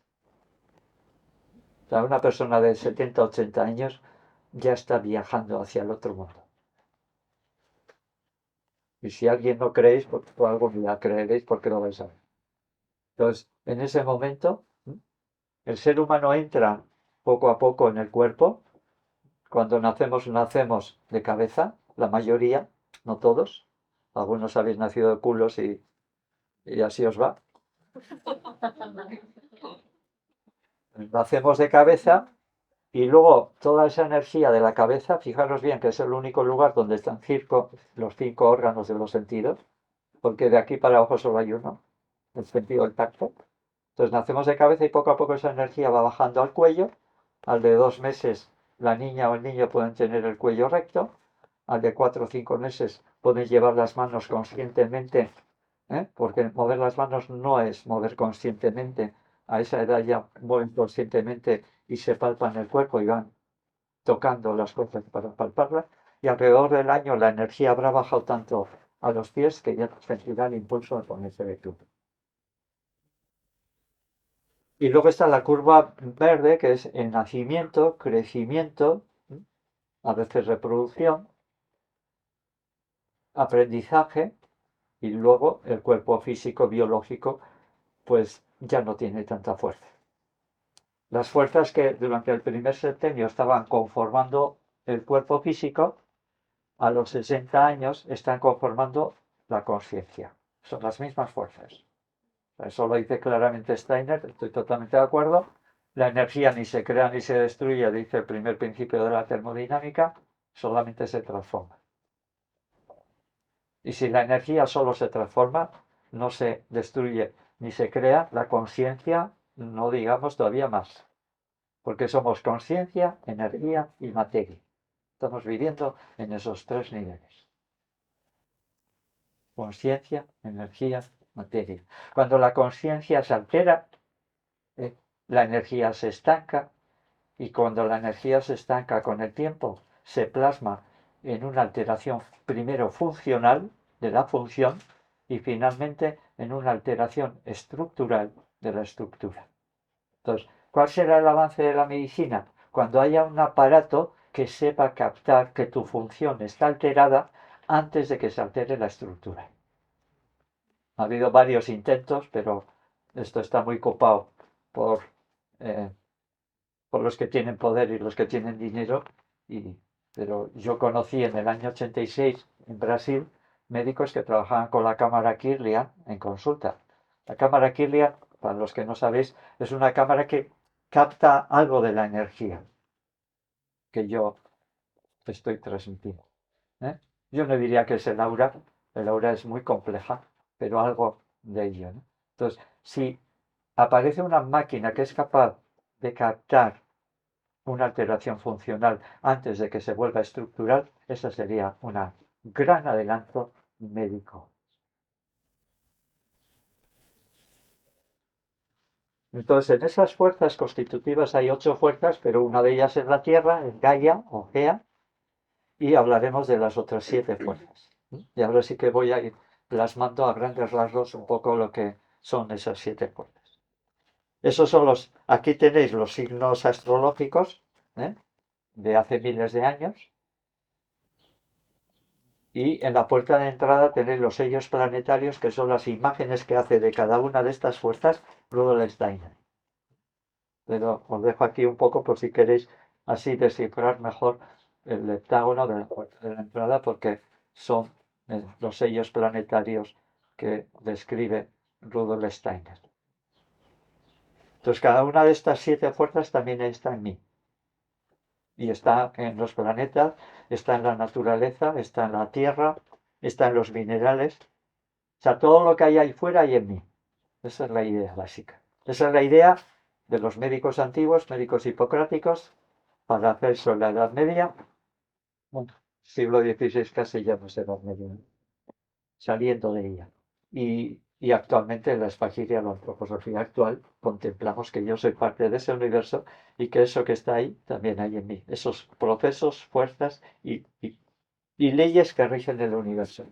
O sea, una persona de 70 80 años ya está viajando hacia el otro mundo. Y si alguien no creéis, por algún día creeréis porque lo vais a ver. Entonces, en ese momento, el ser humano entra poco a poco en el cuerpo. Cuando nacemos de cabeza, la mayoría, no todos. Algunos habéis nacido de culos y así os va. Nacemos de cabeza y luego toda esa energía de la cabeza, fijaros bien que es el único lugar donde están los 5 órganos de los sentidos, porque de aquí para abajo solo hay uno, el sentido del tacto. Entonces nacemos de cabeza y poco a poco esa energía va bajando al cuello. Al de 2 meses la niña o el niño pueden tener el cuello recto. Al de 4 o 5 meses pueden llevar las manos conscientemente, porque mover las manos no es mover conscientemente. A esa edad ya mueven conscientemente y se palpan el cuerpo y van tocando las cosas para palparlas. Y alrededor del año la energía habrá bajado tanto a los pies que ya sentirá el impulso de ponerse de pie. Y luego está la curva verde, que es el nacimiento, crecimiento, a veces reproducción, aprendizaje, y luego el cuerpo físico biológico pues ya no tiene tanta fuerza. Las fuerzas que durante el primer septenio estaban conformando el cuerpo físico, a los 60 años están conformando la conciencia. Son las mismas fuerzas. Eso lo dice claramente Steiner, estoy totalmente de acuerdo. La energía ni se crea ni se destruye, dice el primer principio de la termodinámica, solamente se transforma. Y si la energía solo se transforma, no se destruye ni se crea, la conciencia, no digamos todavía más. Porque somos conciencia, energía y materia. Estamos viviendo en esos 3 niveles. Conciencia, energía, materia. Cuando la conciencia se altera, la energía se estanca y cuando la energía se estanca con el tiempo, se plasma en una alteración primero funcional de la función y finalmente en una alteración estructural de la estructura. Entonces, ¿cuál será el avance de la medicina? Cuando haya un aparato que sepa captar que tu función está alterada antes de que se altere la estructura. Ha habido varios intentos, pero esto está muy copado por, eh, por los que tienen poder y los que tienen dinero. Pero yo conocí en el año 86 en Brasil médicos que trabajaban con la cámara Kirlian en consulta. La cámara Kirlian, para los que no sabéis, es una cámara que capta algo de la energía que yo estoy transmitiendo. ¿eh? Yo no diría que es el aura es muy compleja, pero algo de ello. ¿no? Entonces, si aparece una máquina que es capaz de captar una alteración funcional antes de que se vuelva estructural, eso sería un gran adelanto médico. Entonces, en esas fuerzas constitutivas hay 8 fuerzas, pero una de ellas es la Tierra, es Gaia o Gea, y hablaremos de las otras 7 fuerzas. Y ahora sí que voy a ir plasmando a grandes rasgos un poco lo que son esas 7 fuerzas. Esos son aquí tenéis los signos astrológicos de hace miles de años. Y en la puerta de entrada tenéis los sellos planetarios, que son las imágenes que hace de cada una de estas fuerzas Rudolf Steiner. Pero os dejo aquí un poco por si queréis así descifrar mejor el heptágono de la puerta de la entrada, porque son los sellos planetarios que describe Rudolf Steiner. Entonces, cada una de estas 7 fuerzas también está en mí. Y está en los planetas, está en la naturaleza, está en la tierra, está en los minerales. O sea, todo lo que hay ahí fuera hay en mí. Esa es la idea básica. Esa es la idea de los médicos antiguos, médicos hipocráticos, para hacer eso en la Edad Media. Bueno, siglo XVI casi ya no es Edad Media, ¿no? Saliendo de ella. Y actualmente en la espagiria, la antroposofía actual, contemplamos que yo soy parte de ese universo y que eso que está ahí también hay en mí. Esos procesos, fuerzas y leyes que rigen el universo.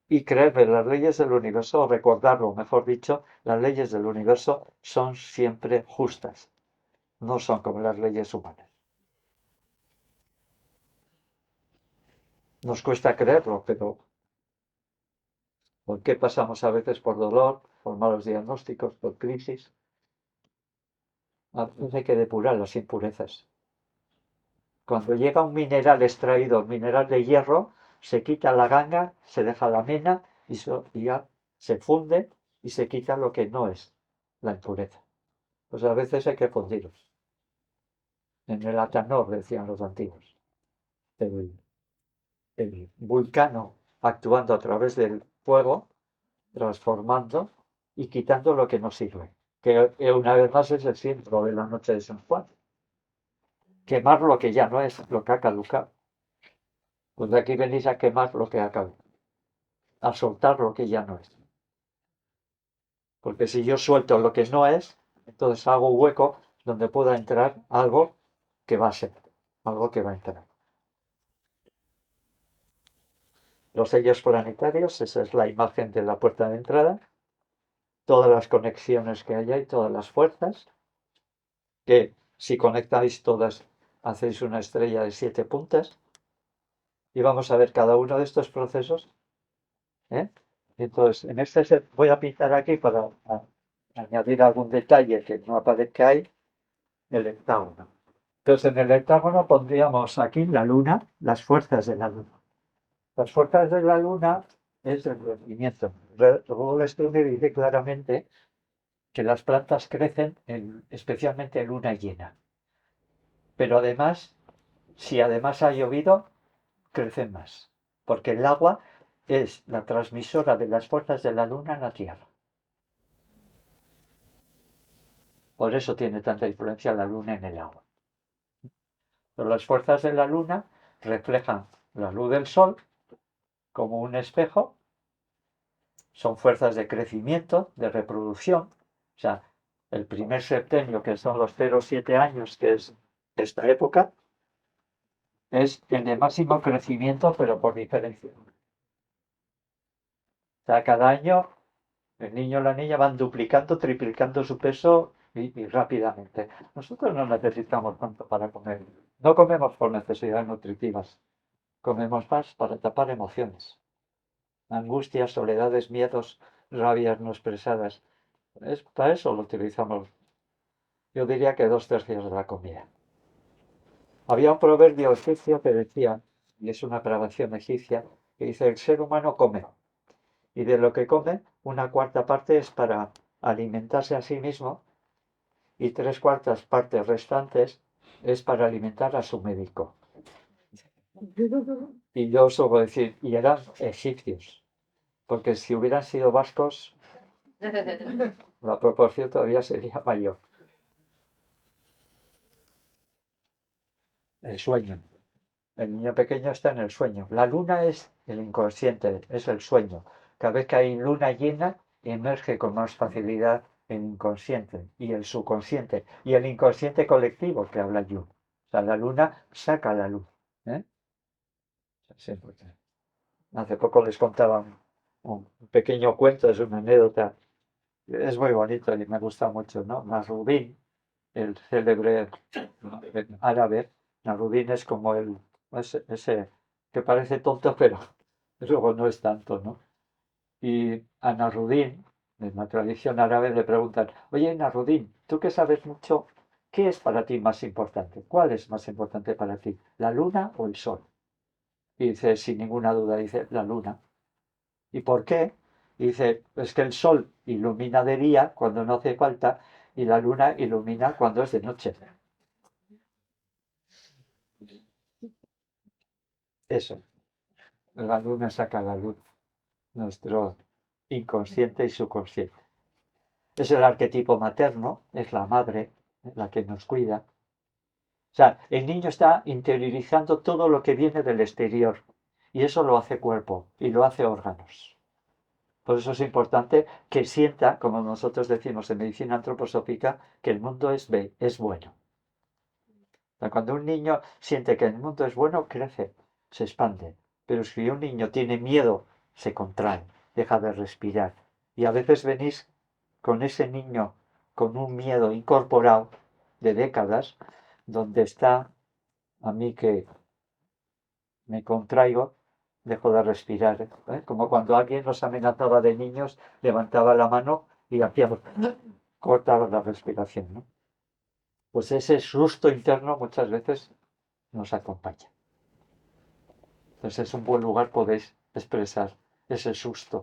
Y creer en las leyes del universo, o recordarlo, mejor dicho, las leyes del universo son siempre justas. No son como las leyes humanas. Nos cuesta creerlo, pero ¿por qué pasamos a veces por dolor, por malos diagnósticos, por crisis? A veces hay que depurar las impurezas. Cuando llega un mineral extraído, mineral de hierro, se quita la ganga, se deja la mena y ya se funde y se quita lo que no es la impureza. Pues a veces hay que fundirlos. En el Atanor, decían los antiguos. El vulcano actuando a través del fuego, transformando y quitando lo que no sirve. Que una vez más es el símbolo de la noche de San Juan. Quemar lo que ya no es, lo que ha caducado. Pues de aquí venís a quemar lo que ha caducado, a soltar lo que ya no es. Porque si yo suelto lo que no es, entonces hago un hueco donde pueda entrar algo que va a ser, algo que va a entrar. Los sellos planetarios, esa es la imagen de la puerta de entrada, todas las conexiones que hay ahí, todas las fuerzas, que si conectáis todas hacéis una estrella de 7 puntas, y vamos a ver cada uno de estos procesos. Entonces, en este set voy a pintar aquí para añadir algún detalle que no aparezca ahí, el hectágono. Entonces, en el hectágono pondríamos aquí la luna, las fuerzas de la luna. Las fuerzas de la luna es el rendimiento. Rudolf Steiner dice claramente que las plantas crecen especialmente en luna llena. Pero además, si además ha llovido, crecen más. Porque el agua es la transmisora de las fuerzas de la luna en la Tierra. Por eso tiene tanta influencia la luna en el agua. Pero las fuerzas de la luna reflejan la luz del sol como un espejo. Son fuerzas de crecimiento, de reproducción. O sea, el primer septenio, que son los 0,7 años, que es esta época, es el de máximo crecimiento, pero por diferencia. O sea, cada año el niño o la niña van duplicando, triplicando su peso y rápidamente. Nosotros no necesitamos tanto para comer. No comemos por necesidades nutritivas. Comemos más para tapar emociones. Angustias, soledades, miedos, rabias no expresadas. Para eso lo utilizamos. Yo diría que 2/3 de la comida. Había un proverbio egipcio que decía, y es una grabación egipcia, que dice: el ser humano come. Y de lo que come, una cuarta parte es para alimentarse a sí mismo y 3/4 partes restantes es para alimentar a su médico. Y yo suelo decir, y eran egipcios, porque si hubieran sido vascos, la proporción todavía sería mayor. El sueño. El niño pequeño está en el sueño. La luna es el inconsciente, es el sueño. Cada vez que hay luna llena, emerge con más facilidad el inconsciente y el subconsciente y el inconsciente colectivo que habla Jung. O sea, la luna saca la luz. ¿eh? Hace poco les contaba un pequeño cuento, es una anécdota. Es muy bonito y me gusta mucho, ¿no? Nasruddin, el célebre árabe. Nasruddin es como ese que parece tonto, pero luego no es tanto, ¿no? Y a Nasruddin, en la tradición árabe, le preguntan: oye, Nasruddin, tú que sabes mucho, ¿qué es para ti más importante? ¿Cuál es más importante para ti, la luna o el sol? Y dice, sin ninguna duda, dice, la luna. ¿Y por qué? Y dice, es que el sol ilumina de día cuando no hace falta y la luna ilumina cuando es de noche. Eso, la luna saca a la luz nuestro inconsciente y subconsciente. Es el arquetipo materno, es la madre la que nos cuida. O sea, el niño está interiorizando todo lo que viene del exterior y eso lo hace cuerpo y lo hace órganos. Por eso es importante que sienta, como nosotros decimos en medicina antroposófica, que el mundo es bueno. O sea, cuando un niño siente que el mundo es bueno, crece, se expande. Pero si un niño tiene miedo, se contrae, deja de respirar. Y a veces venís con ese niño con un miedo incorporado de décadas, donde está a mí que me contraigo, dejo de respirar. ¿Eh? Como cuando alguien nos amenazaba de niños, levantaba la mano y hacíamos, cortaba la respiración. ¿No? Pues ese susto interno muchas veces nos acompaña. Entonces es un buen lugar podéis expresar ese susto,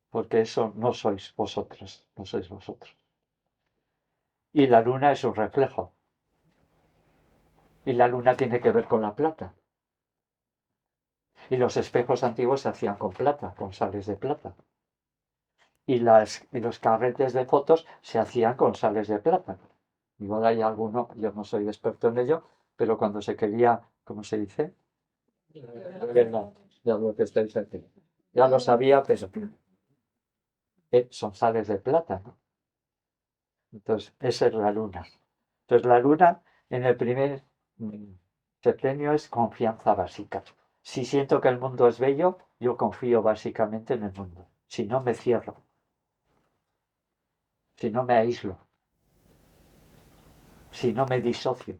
porque eso no sois vosotros, no sois vosotros. Y la luna es un reflejo. Y la luna tiene que ver con la plata. Y los espejos antiguos se hacían con plata, con sales de plata. Y los carretes de fotos se hacían con sales de plata. Igual hay alguno, yo no soy experto en ello, pero cuando se quería, ¿cómo se dice? Ya lo que estáis haciendo. Ya lo sabía, pero son sales de plata, ¿no? Entonces, esa es la luna. Entonces, la luna en el primer septenio es confianza básica. Si siento que el mundo es bello, yo confío básicamente en el mundo. Si no, me cierro. Si no, me aíslo. Si no, me disocio.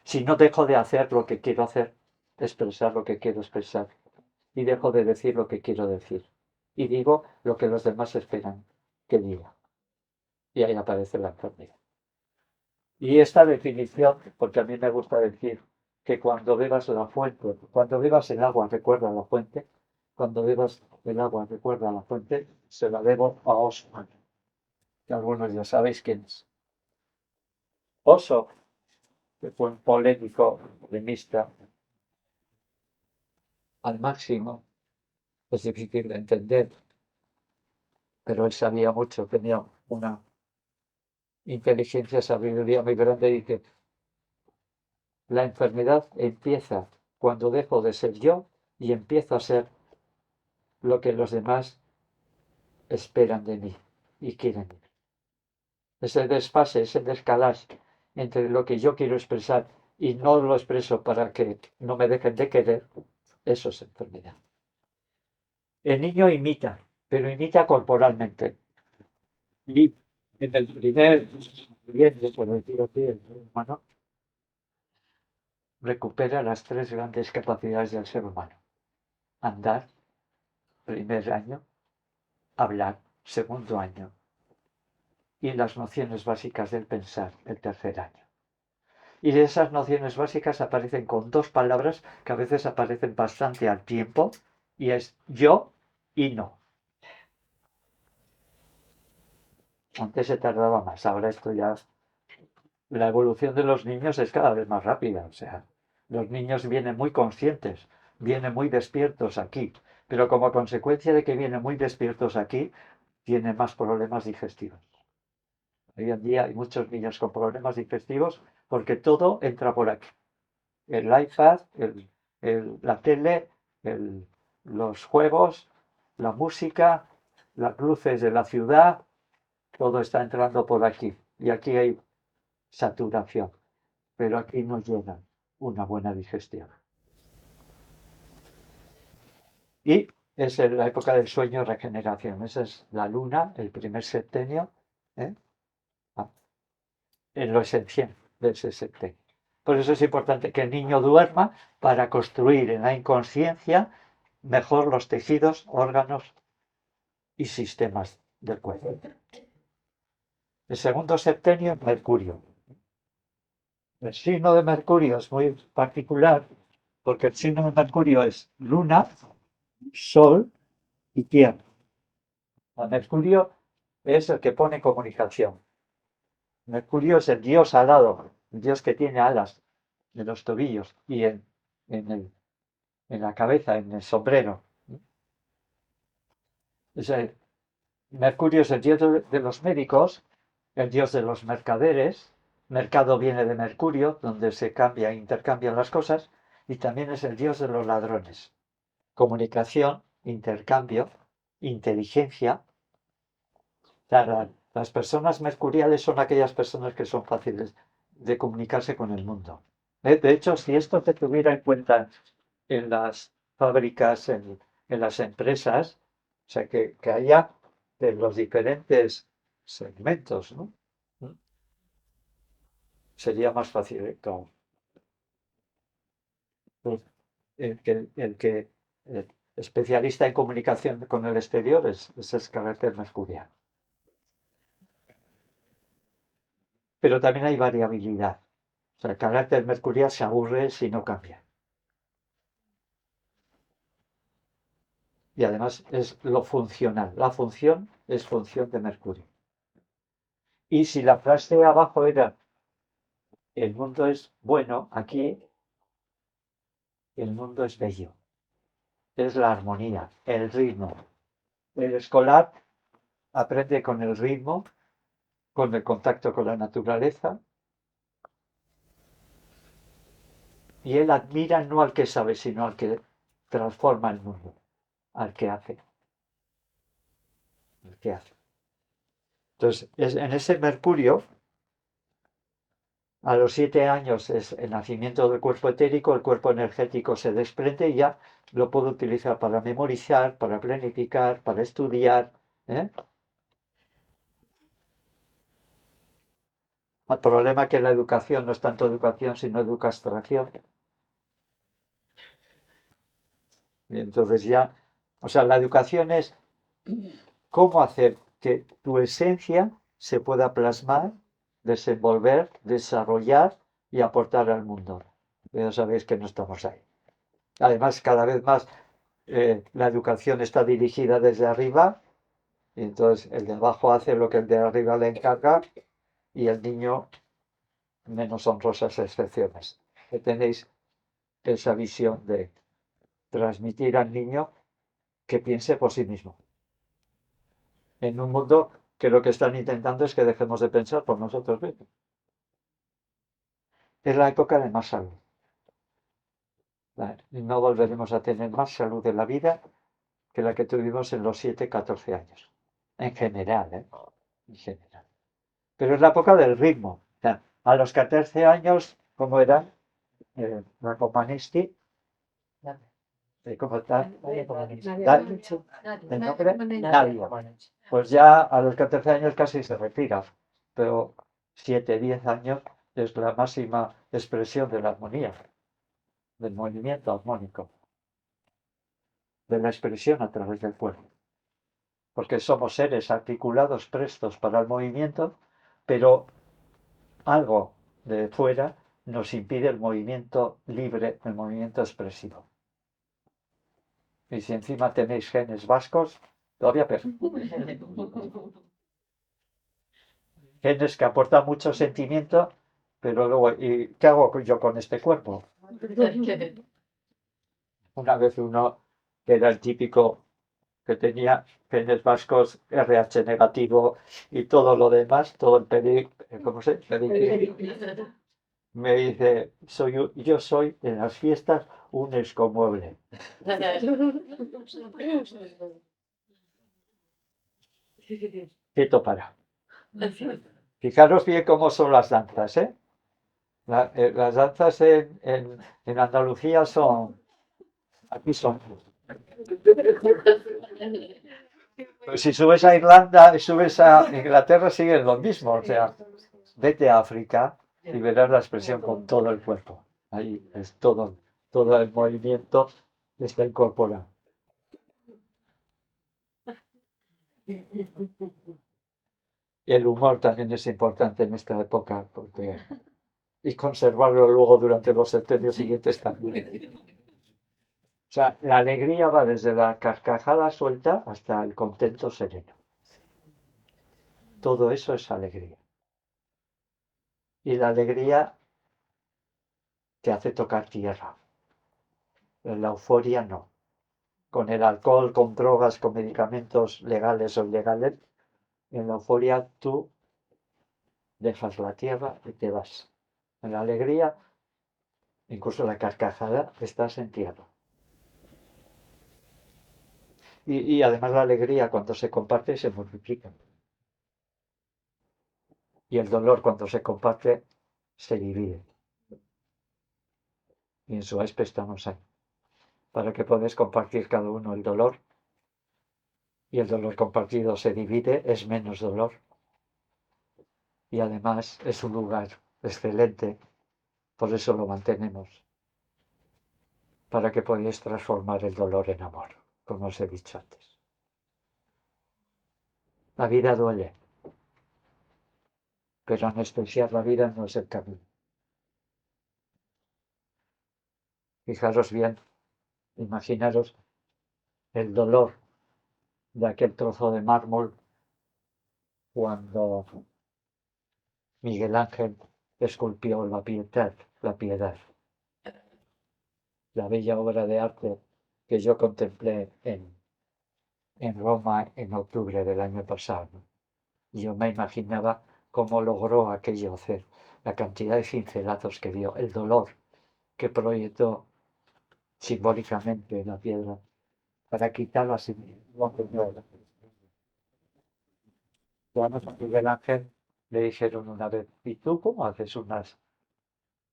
Si no, dejo de hacer lo que quiero hacer, expresar lo que quiero expresar. Y dejo de decir lo que quiero decir. Y digo lo que los demás esperan que diga. Y ahí aparece la enfermedad. Y esta definición, porque a mí me gusta decir que cuando bebas la fuente, cuando bebas el agua, recuerda la fuente, cuando bebas el agua, recuerda la fuente, se la debo a Oso, que algunos ya sabéis quién es. Oso, que fue un polémico, polemista al máximo, es difícil de entender, pero él sabía mucho, tenía una inteligencia, sabiduría muy grande, y que la enfermedad empieza cuando dejo de ser yo y empiezo a ser lo que los demás esperan de mí y quieren. Ese desfase, ese descalage entre lo que yo quiero expresar y no lo expreso para que no me dejen de querer, eso es enfermedad. El niño imita, pero imita corporalmente. Y en el primer vientre, por decirlo así, el ser humano recupera las tres grandes capacidades del ser humano. Andar, primer año, hablar, segundo año, y las nociones básicas del pensar, el tercer año. Y de esas nociones básicas aparecen con dos palabras que a veces aparecen bastante al tiempo, y es yo y no. Antes se tardaba más, ahora esto ya... La evolución de los niños es cada vez más rápida, o sea, los niños vienen muy conscientes, vienen muy despiertos aquí, pero como consecuencia de que vienen muy despiertos aquí, tienen más problemas digestivos. Hoy en día hay muchos niños con problemas digestivos porque todo entra por aquí. El iPad, la tele, los juegos, la música, las luces de la ciudad, todo está entrando por aquí. Y aquí hay saturación, pero aquí nos llega una buena digestión. Y es la época del sueño regeneración. Esa es la luna, el primer septenio, ¿eh? En lo esencial de ese septenio. Por eso es importante que el niño duerma para construir en la inconsciencia mejor los tejidos, órganos y sistemas del cuerpo. El segundo septenio es Mercurio. El signo de Mercurio es muy particular porque el signo de Mercurio es Luna, Sol y Tierra. Mercurio es el que pone comunicación. Mercurio es el dios alado, el dios que tiene alas en los tobillos y en la cabeza, en el sombrero. Mercurio es el dios de los médicos, el dios de los mercaderes. Mercado viene de Mercurio, donde se intercambian las cosas, y también es el dios de los ladrones. Comunicación, intercambio, inteligencia. Las personas mercuriales son aquellas personas que son fáciles de comunicarse con el mundo. De hecho, si esto se tuviera en cuenta en las fábricas, en las empresas, o sea, que haya de los diferentes segmentos, ¿no? Sería más fácil, claro. El que especialista en comunicación con el exterior es el carácter mercurial. Pero también hay variabilidad. O sea, el carácter mercurial se aburre si no cambia. Y además es lo funcional. La función es función de Mercurio. Y si la frase de abajo era el mundo es bueno, aquí el mundo es bello. Es la armonía, el ritmo. El escolar aprende con el ritmo, con el contacto con la naturaleza, y él admira no al que sabe, sino al que transforma el mundo, al que hace. El que hace. Entonces, en ese Mercurio, a los 7 años es el nacimiento del cuerpo etérico, el cuerpo energético se desprende y ya lo puedo utilizar para memorizar, para planificar, para estudiar. ¿eh? El problema es que la educación no es tanto educación, sino educación. Y entonces ya, o sea, la educación es cómo hacer que tu esencia se pueda plasmar, desenvolver, desarrollar y aportar al mundo. Ya sabéis que no estamos ahí. Además, cada vez más la educación está dirigida desde arriba, y entonces el de abajo hace lo que el de arriba le encarga y el niño menos honrosas excepciones. Que tenéis esa visión de transmitir al niño que piense por sí mismo. En un mundo que lo que están intentando es que dejemos de pensar por nosotros mismos. Es la época de más salud. No volveremos a tener más salud en la vida que la que tuvimos en los 7, 14 años. En general, ¿eh? En general. Pero es la época del ritmo. O sea, a los 14 años, ¿cómo era? Raccomanesti. ¿Cómo está? ¿El nombre? Nadia. Pues ya a los 14 años casi se retira. Pero 7, 10 años es la máxima expresión de la armonía, del movimiento armónico, de la expresión a través del cuerpo. Porque somos seres articulados, prestos para el movimiento, pero algo de fuera nos impide el movimiento libre, el movimiento expresivo. Y si encima tenéis genes vascos, todavía peor. Genes que aportan mucho sentimiento, pero luego, ¿y qué hago yo con este cuerpo? Una vez uno que era el típico que tenía genes vascos, RH negativo y todo lo demás, todo el ¿cómo se dice? Me dice, yo soy en las fiestas un excomueble. Quieto para. Fijaros bien cómo son las danzas, ¿eh? Las danzas en Andalucía son, aquí son. Pues si subes a Irlanda y subes a Inglaterra, siguen lo mismo. O sea, vete a África y verás la expresión con todo el cuerpo. Ahí es todo el movimiento está incorporado. Y el humor también es importante en esta época y conservarlo luego durante los septenios siguientes también. O sea, la alegría va desde la carcajada suelta hasta el contento sereno. Todo eso es alegría. Y la alegría te hace tocar tierra. La euforia no. Con el alcohol, con drogas, con medicamentos legales o ilegales, en la euforia tú dejas la tierra y te vas. En la alegría, incluso la carcajada, estás en tierra. Y además la alegría cuando se comparte se multiplica. Y el dolor cuando se comparte se divide. Y en su ASPE estamos ahí. Para que podáis compartir cada uno el dolor. Y el dolor compartido se divide, es menos dolor. Y además es un lugar excelente. Por eso lo mantenemos. Para que podáis transformar el dolor en amor, como os he dicho antes. La vida duele. Pero anestesiar la vida no es el camino. Fijaros bien, imaginaros el dolor de aquel trozo de mármol cuando Miguel Ángel esculpió la piedad, la bella obra de arte que yo contemplé en Roma en octubre del año pasado. Yo me imaginaba cómo logró aquello hacer, la cantidad de cincelazos que dio, el dolor que proyectó simbólicamente la piedra para quitarlo así mismo. Bueno, a Miguel Ángel le dijeron una vez, ¿y tú cómo haces unas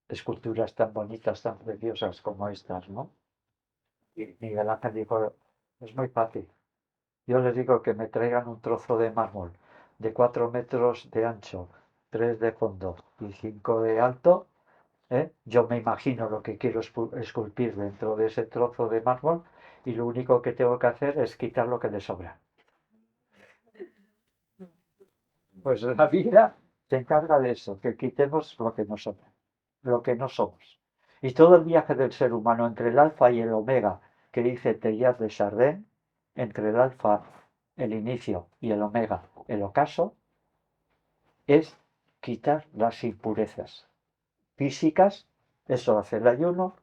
esculturas tan bonitas, tan preciosas como estas, no? Y Miguel Ángel dijo, es muy fácil. Yo les digo que me traigan un trozo de mármol de 4 metros de ancho, 3 de fondo y 5 de alto. Yo me imagino lo que quiero esculpir dentro de ese trozo de mármol y lo único que tengo que hacer es quitar lo que le sobra. Pues la vida se encarga de eso, que quitemos lo que nos sobra, lo que no somos. Y todo el viaje del ser humano entre el alfa y el omega, que dice Teilhard de Chardin, entre el alfa, el inicio, y el omega, el ocaso, es quitar las impurezas físicas. Eso hace el ayuno.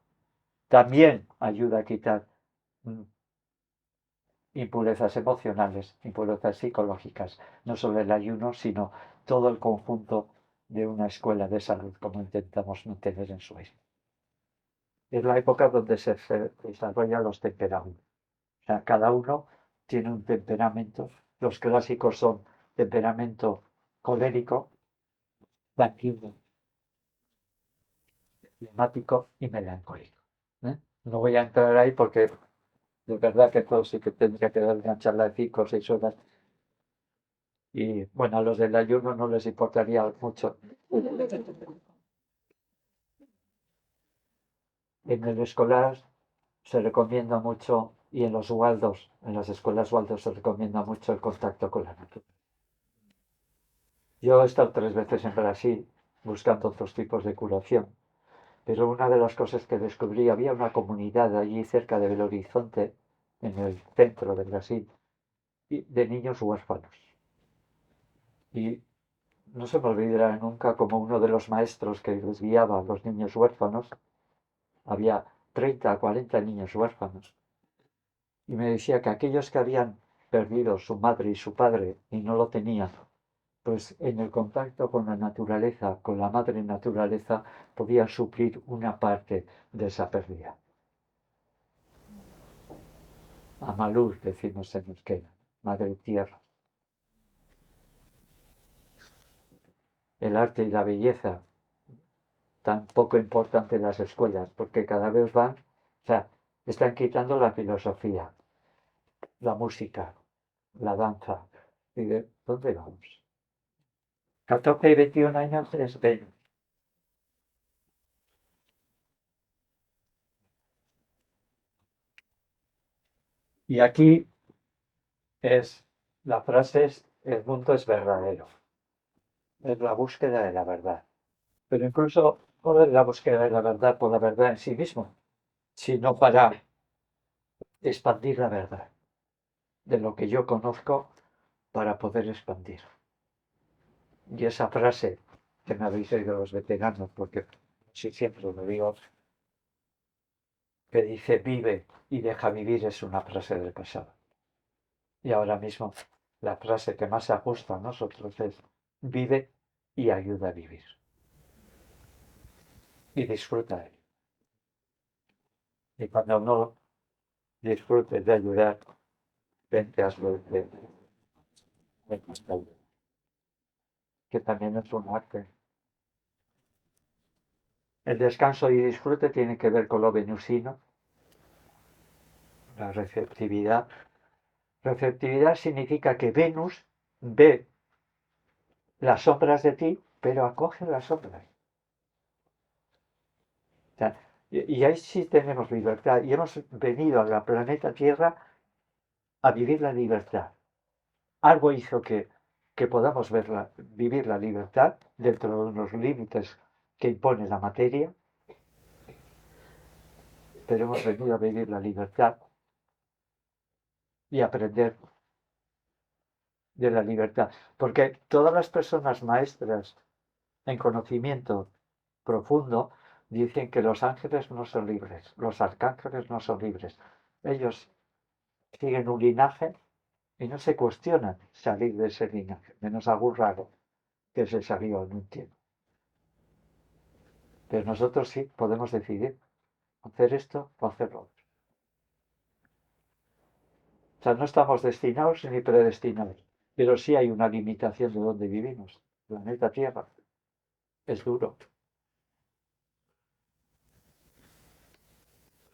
También ayuda a quitar mm, impurezas emocionales, impurezas psicológicas. No solo el ayuno, sino todo el conjunto de una escuela de salud, como intentamos mantener en Suecia. Es la época donde se desarrollan los temperamentos. O sea, cada uno tiene un temperamento. Los clásicos son temperamento colérico, tranquilo, flemático y melancólico. ¿eh? No voy a entrar ahí porque de verdad que todo sí que tendría que dar una charla de 5 o 6 horas. Y bueno, a los del ayuno no les importaría mucho. En el escolar se recomienda mucho, y en los Waldos, en las escuelas Waldos se recomienda mucho el contacto con la naturaleza. Yo he estado 3 veces en Brasil buscando otros tipos de curación, pero una de las cosas que descubrí, había una comunidad allí cerca de Belo Horizonte, en el centro de Brasil, de niños huérfanos. Y no se me olvidará nunca como uno de los maestros que les guiaba a los niños huérfanos, había 30 a 40 niños huérfanos, y me decía que aquellos que habían perdido su madre y su padre y no lo tenían, pues en el contacto con la naturaleza, con la madre naturaleza, podían suplir una parte de esa pérdida. Amalur, decimos en euskera, madre tierra. El arte y la belleza, tan poco importante en las escuelas, porque cada vez van, o sea, están quitando la filosofía, la música, la danza. ¿Y de dónde vamos? 14 y 21 años es bello. Y aquí la frase es, el mundo es verdadero. Es la búsqueda de la verdad. Pero incluso no es la búsqueda de la verdad por la verdad en sí mismo, sino para expandir la verdad de lo que yo conozco para poder expandir. Y esa frase que me habéis oído los veteranos, porque sí siempre lo digo, que dice vive y deja vivir, es una frase del pasado. Y ahora mismo la frase que más se ajusta a nosotros es vive y ayuda a vivir. Y disfruta de ello. Y cuando no disfrutes de ayudar, vente a que también es un arte. El descanso y disfrute tiene que ver con lo venusino, la receptividad. Receptividad significa que Venus ve las sombras de ti, pero acoge las sombras. O sea, y ahí sí tenemos libertad. Y hemos venido a la planeta Tierra a vivir la libertad. Algo hizo que podamos vivir la libertad dentro de unos límites que impone la materia, pero hemos venido a vivir la libertad y aprender de la libertad. Porque todas las personas maestras en conocimiento profundo dicen que los ángeles no son libres, los arcángeles no son libres. Ellos siguen un linaje y no se cuestionan salir de ese linaje, menos algún raro que se salió en un tiempo. Pero nosotros sí podemos decidir hacer esto o hacerlo otro. O sea, no estamos destinados ni predestinados, pero sí hay una limitación de donde vivimos. El planeta Tierra es duro.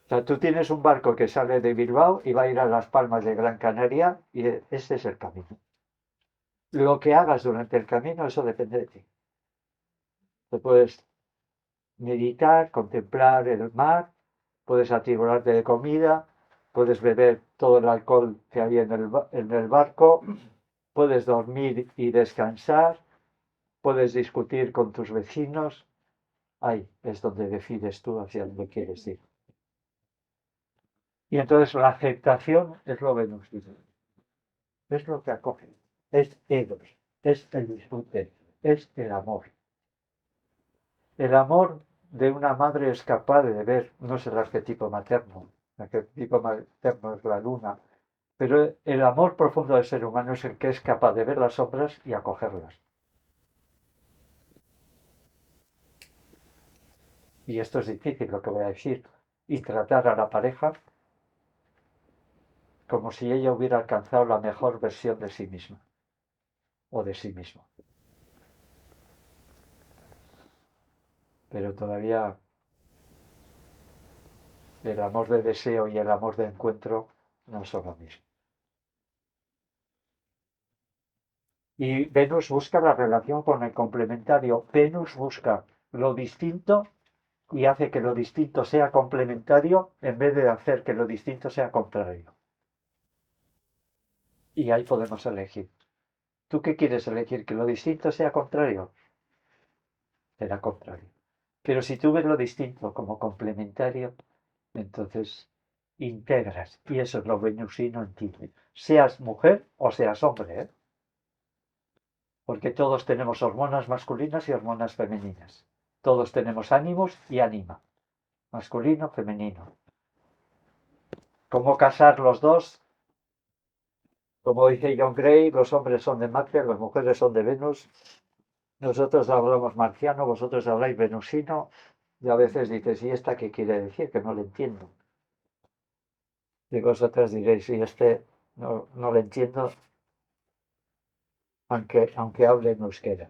O sea, tú tienes un barco que sale de Bilbao y va a ir a Las Palmas de Gran Canaria y ese es el camino. Lo que hagas durante el camino, eso depende de ti. Te puedes meditar, contemplar el mar, puedes atiborrarte de comida, puedes beber todo el alcohol que había en el barco, puedes dormir y descansar, puedes discutir con tus vecinos. Ahí es donde decides tú hacia dónde quieres ir. Y entonces la aceptación es lo venusino. Es lo que acoge. Es eros, es el disfrute, es el amor. El amor de una madre es capaz de ver, no es el arquetipo materno, el arquetipo materno es la luna, pero el amor profundo del ser humano es el que es capaz de ver las sombras y acogerlas. Y esto es difícil lo que voy a decir, y tratar a la pareja como si ella hubiera alcanzado la mejor versión de sí misma o de sí mismo. Pero todavía el amor de deseo y el amor de encuentro no son lo mismo. Y Venus busca la relación con el complementario. Venus busca lo distinto y hace que lo distinto sea complementario en vez de hacer que lo distinto sea contrario. Y ahí podemos elegir. ¿Tú qué quieres elegir? ¿Que lo distinto sea contrario? Será contrario. Pero si tú ves lo distinto como complementario, entonces integras. Y eso es lo venusino en ti. Seas mujer o seas hombre, ¿eh? Porque todos tenemos hormonas masculinas y hormonas femeninas. Todos tenemos ánimos y ánima. Masculino, femenino. ¿Cómo casar los dos? Como dice John Gray, los hombres son de Marte, las mujeres son de Venus. Nosotros hablamos marciano, vosotros habláis venusino. Y a veces dices, ¿y esta qué quiere decir? Que no le entiendo. Y vosotras diréis, y este no le entiendo, aunque hable en euskera.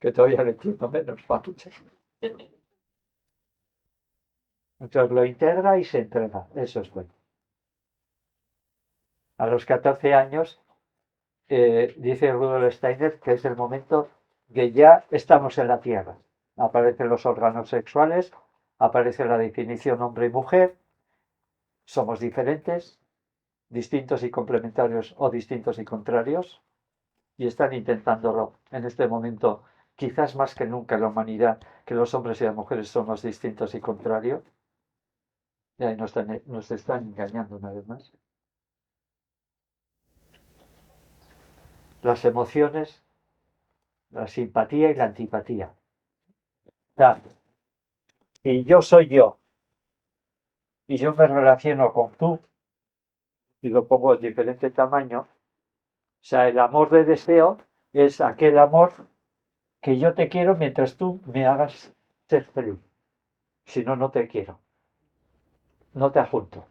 Que todavía le entiendo menos, papuche. Entonces lo integra y se entrega. Eso es bueno. A los 14 años, dice Rudolf Steiner que es el momento que ya estamos en la Tierra. Aparecen los órganos sexuales, aparece la definición hombre y mujer, somos diferentes, distintos y complementarios o distintos y contrarios, y están intentándolo en este momento, quizás más que nunca en la humanidad, que los hombres y las mujeres somos distintos y contrarios, Y ahí nos están engañando una vez más. Las emociones, la simpatía y la antipatía. O sea, y yo soy yo, y yo me relaciono con tú, y lo pongo en diferente tamaño. O sea, el amor de deseo es aquel amor que yo te quiero mientras tú me hagas ser feliz. Si no, no te quiero. No te adjunto.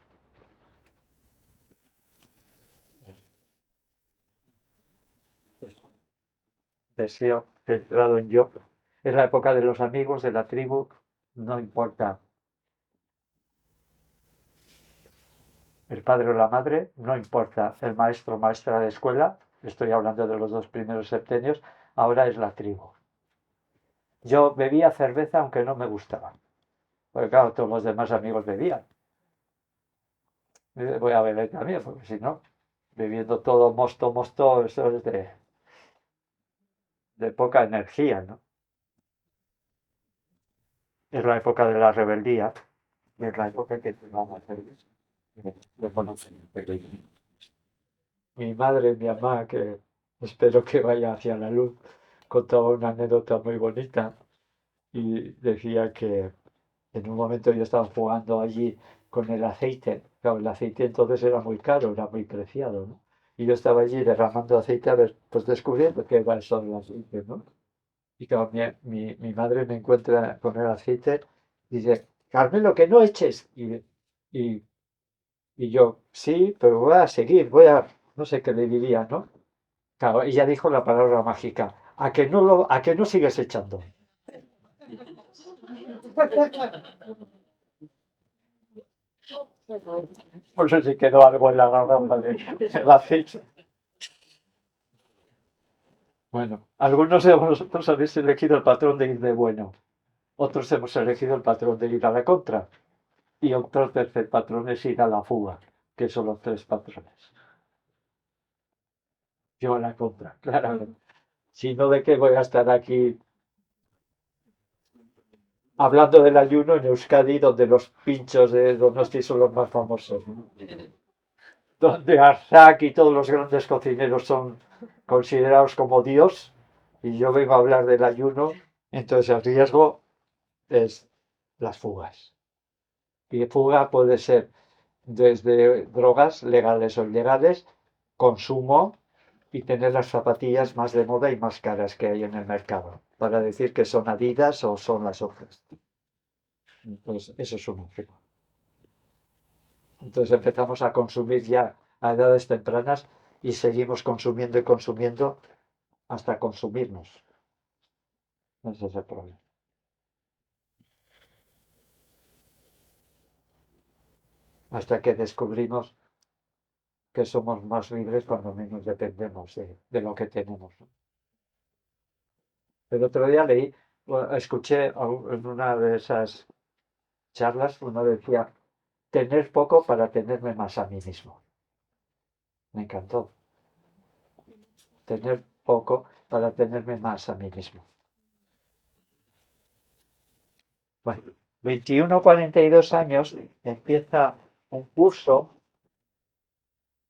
Deseo centrado en yo. Es la época de los amigos, de la tribu. No importa el padre o la madre, no importa el maestro o maestra de escuela. Estoy hablando de los 2 primeros septenios. Ahora es la tribu. Yo bebía cerveza aunque no me gustaba. Porque claro, todos los demás amigos bebían. Voy a beber también, porque si no, bebiendo todo mosto, mosto, eso es de poca energía, ¿no? Es la época de la rebeldía, y es la época que te vamos a hacer lo conocen. Mi madre, mi mamá, que espero que vaya hacia la luz, contaba una anécdota muy bonita y decía que en un momento yo estaba jugando allí con el aceite. Claro, el aceite entonces era muy caro, era muy preciado, ¿no? Y yo estaba allí derramando aceite a ver, pues descubriendo que va eso del aceite, ¿no? Y claro, mi madre me encuentra con el aceite y dice, Carmelo, que no eches. Y, y yo, sí, pero voy a seguir, no sé qué le diría, ¿no? Claro, ella dijo la palabra mágica, a que no sigues echando. Por eso sí quedó algo en la garganta del aceite. Bueno, algunos de vosotros habéis elegido el patrón de ir de bueno, otros hemos elegido el patrón de ir a la contra y otro tercer patrón es ir a la fuga, que son los 3 patrones. Yo a la contra, claramente. Si no, ¿de qué voy a estar aquí hablando del ayuno en Euskadi, donde los pinchos de Donosti son los más famosos, ¿no? Donde Arzac y todos los grandes cocineros son considerados como Dios, y yo vengo a hablar del ayuno, entonces el riesgo es las fugas. Y fuga puede ser desde drogas legales o ilegales, consumo y tener las zapatillas más de moda y más caras que hay en el mercado, para decir que son Adidas o son las otras. Entonces, eso es un riesgo. Entonces empezamos a consumir ya a edades tempranas y seguimos consumiendo y consumiendo hasta consumirnos. Ese es el problema. Hasta que descubrimos que somos más libres cuando menos dependemos de lo que tenemos, ¿no? El otro día escuché en una de esas charlas, uno decía, tener poco para tenerme más a mí mismo. Me encantó. Tener poco para tenerme más a mí mismo. Bueno, 21 42 años empieza un curso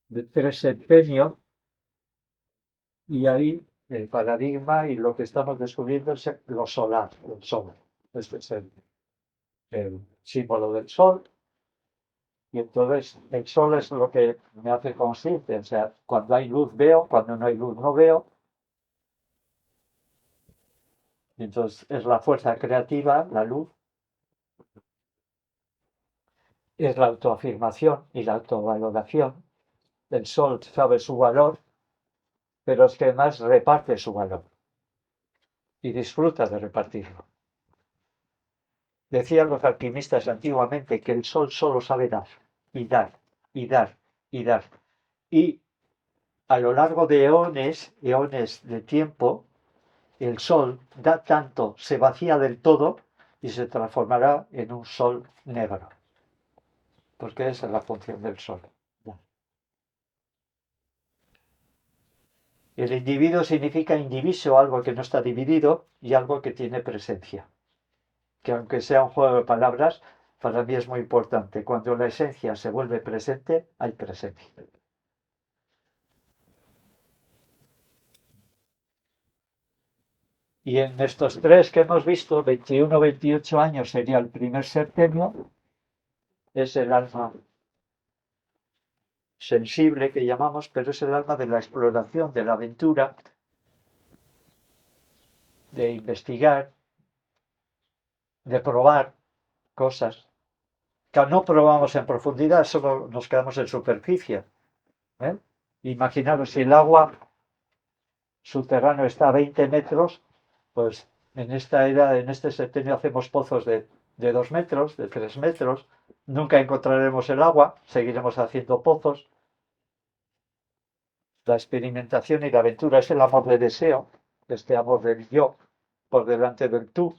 de 3 septenios y ahí el paradigma y lo que estamos descubriendo es lo solar, el sol. Este es el símbolo del sol. Y entonces el sol es lo que me hace consciente. O sea, cuando hay luz veo, cuando no hay luz no veo. Y entonces es la fuerza creativa, la luz, es la autoafirmación y la autovaloración. El sol sabe su valor, pero es que además reparte su valor y disfruta de repartirlo. Decían los alquimistas antiguamente que el sol solo sabe dar y dar y dar y dar. Y a lo largo de eones, eones de tiempo, el sol da tanto, se vacía del todo y se transformará en un sol negro. Porque esa es la función del sol. El individuo significa indiviso, algo que no está dividido y algo que tiene presencia. Que aunque sea un juego de palabras, para mí es muy importante. Cuando la esencia se vuelve presente, hay presencia. Y en estos tres que hemos visto, 21, 28 años sería el primer septenio, es el alma sensible que llamamos, pero es el alma de la exploración, de la aventura, de investigar, de probar cosas. Que no probamos en profundidad, solo nos quedamos en superficie. ¿eh? Imaginaros si el agua subterráneo está a 20 metros, pues en esta era, en este septenio hacemos pozos de 2 metros, de 3 metros, nunca encontraremos el agua, seguiremos haciendo pozos. La experimentación y la aventura es el amor de deseo, este amor del yo por delante del tú.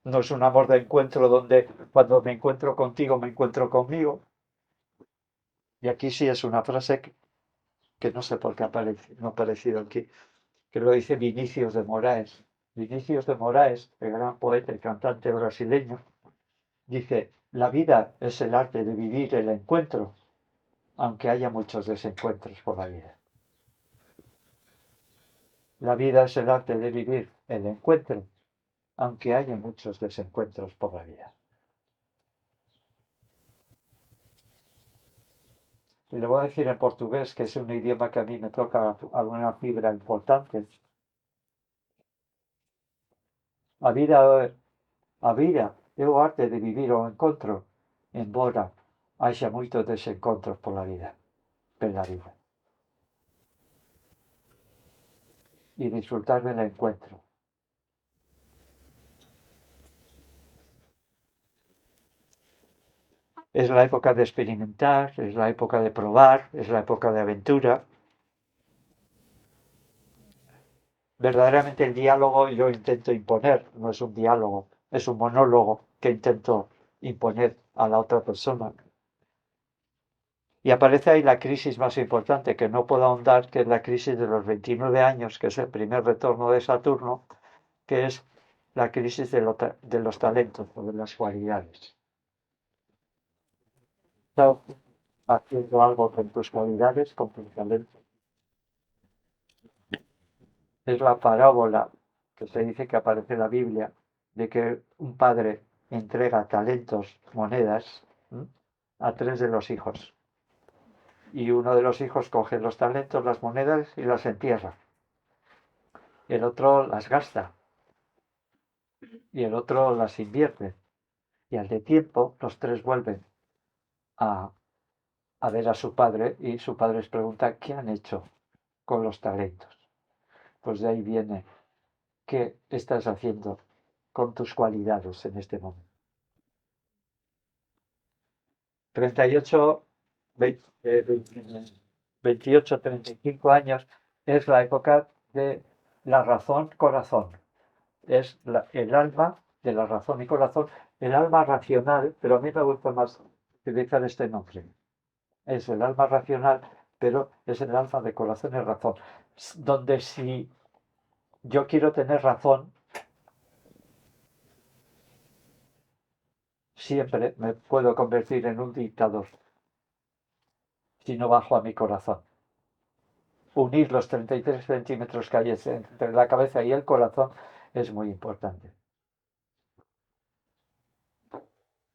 No es un amor de encuentro donde cuando me encuentro contigo me encuentro conmigo. Y aquí sí es una frase que no sé por qué no ha aparecido aquí, que lo dice Vinicius de Moraes. Vinicius de Moraes, el gran poeta y cantante brasileño, dice, la vida es el arte de vivir el encuentro, aunque haya muchos desencuentros por la vida. La vida es el arte de vivir el encuentro, aunque haya muchos desencuentros por la vida. Y le voy a decir en portugués, que es un idioma que a mí me toca alguna fibra importante. A vida é o arte de vivir o encontro, embora haxa moitos desencontros pela vida. Y disfrutar del encuentro. Es la época de experimentar, es la época de probar, es la época de aventura. Verdaderamente el diálogo yo intento imponer, no es un diálogo, es un monólogo que intento imponer a la otra persona. Y aparece ahí la crisis más importante, que no puedo ahondar, que es la crisis de los 29 años, que es el primer retorno de Saturno, que es la crisis de los talentos o de las cualidades. Estás haciendo algo con tus cualidades, con tus talentos. Es la parábola que se dice que aparece en la Biblia, de que un padre entrega talentos, monedas, a tres de los hijos. Y uno de los hijos coge los talentos, las monedas y las entierra. El otro las gasta y el otro las invierte. Y al de tiempo, los tres vuelven a, ver a su padre y su padre les pregunta, ¿qué han hecho con los talentos? Pues de ahí viene, ¿qué estás haciendo con tus cualidades en este momento? 38, 28, 35 años es la época de la razón-corazón. Es el alma de la razón y corazón, el alma racional, pero a mí me gusta más utilizar este nombre. Es el alma racional, pero es el alma de corazón y razón. Donde si yo quiero tener razón, siempre me puedo convertir en un dictador si no bajo a mi corazón. Unir los 33 centímetros que hay entre la cabeza y el corazón es muy importante.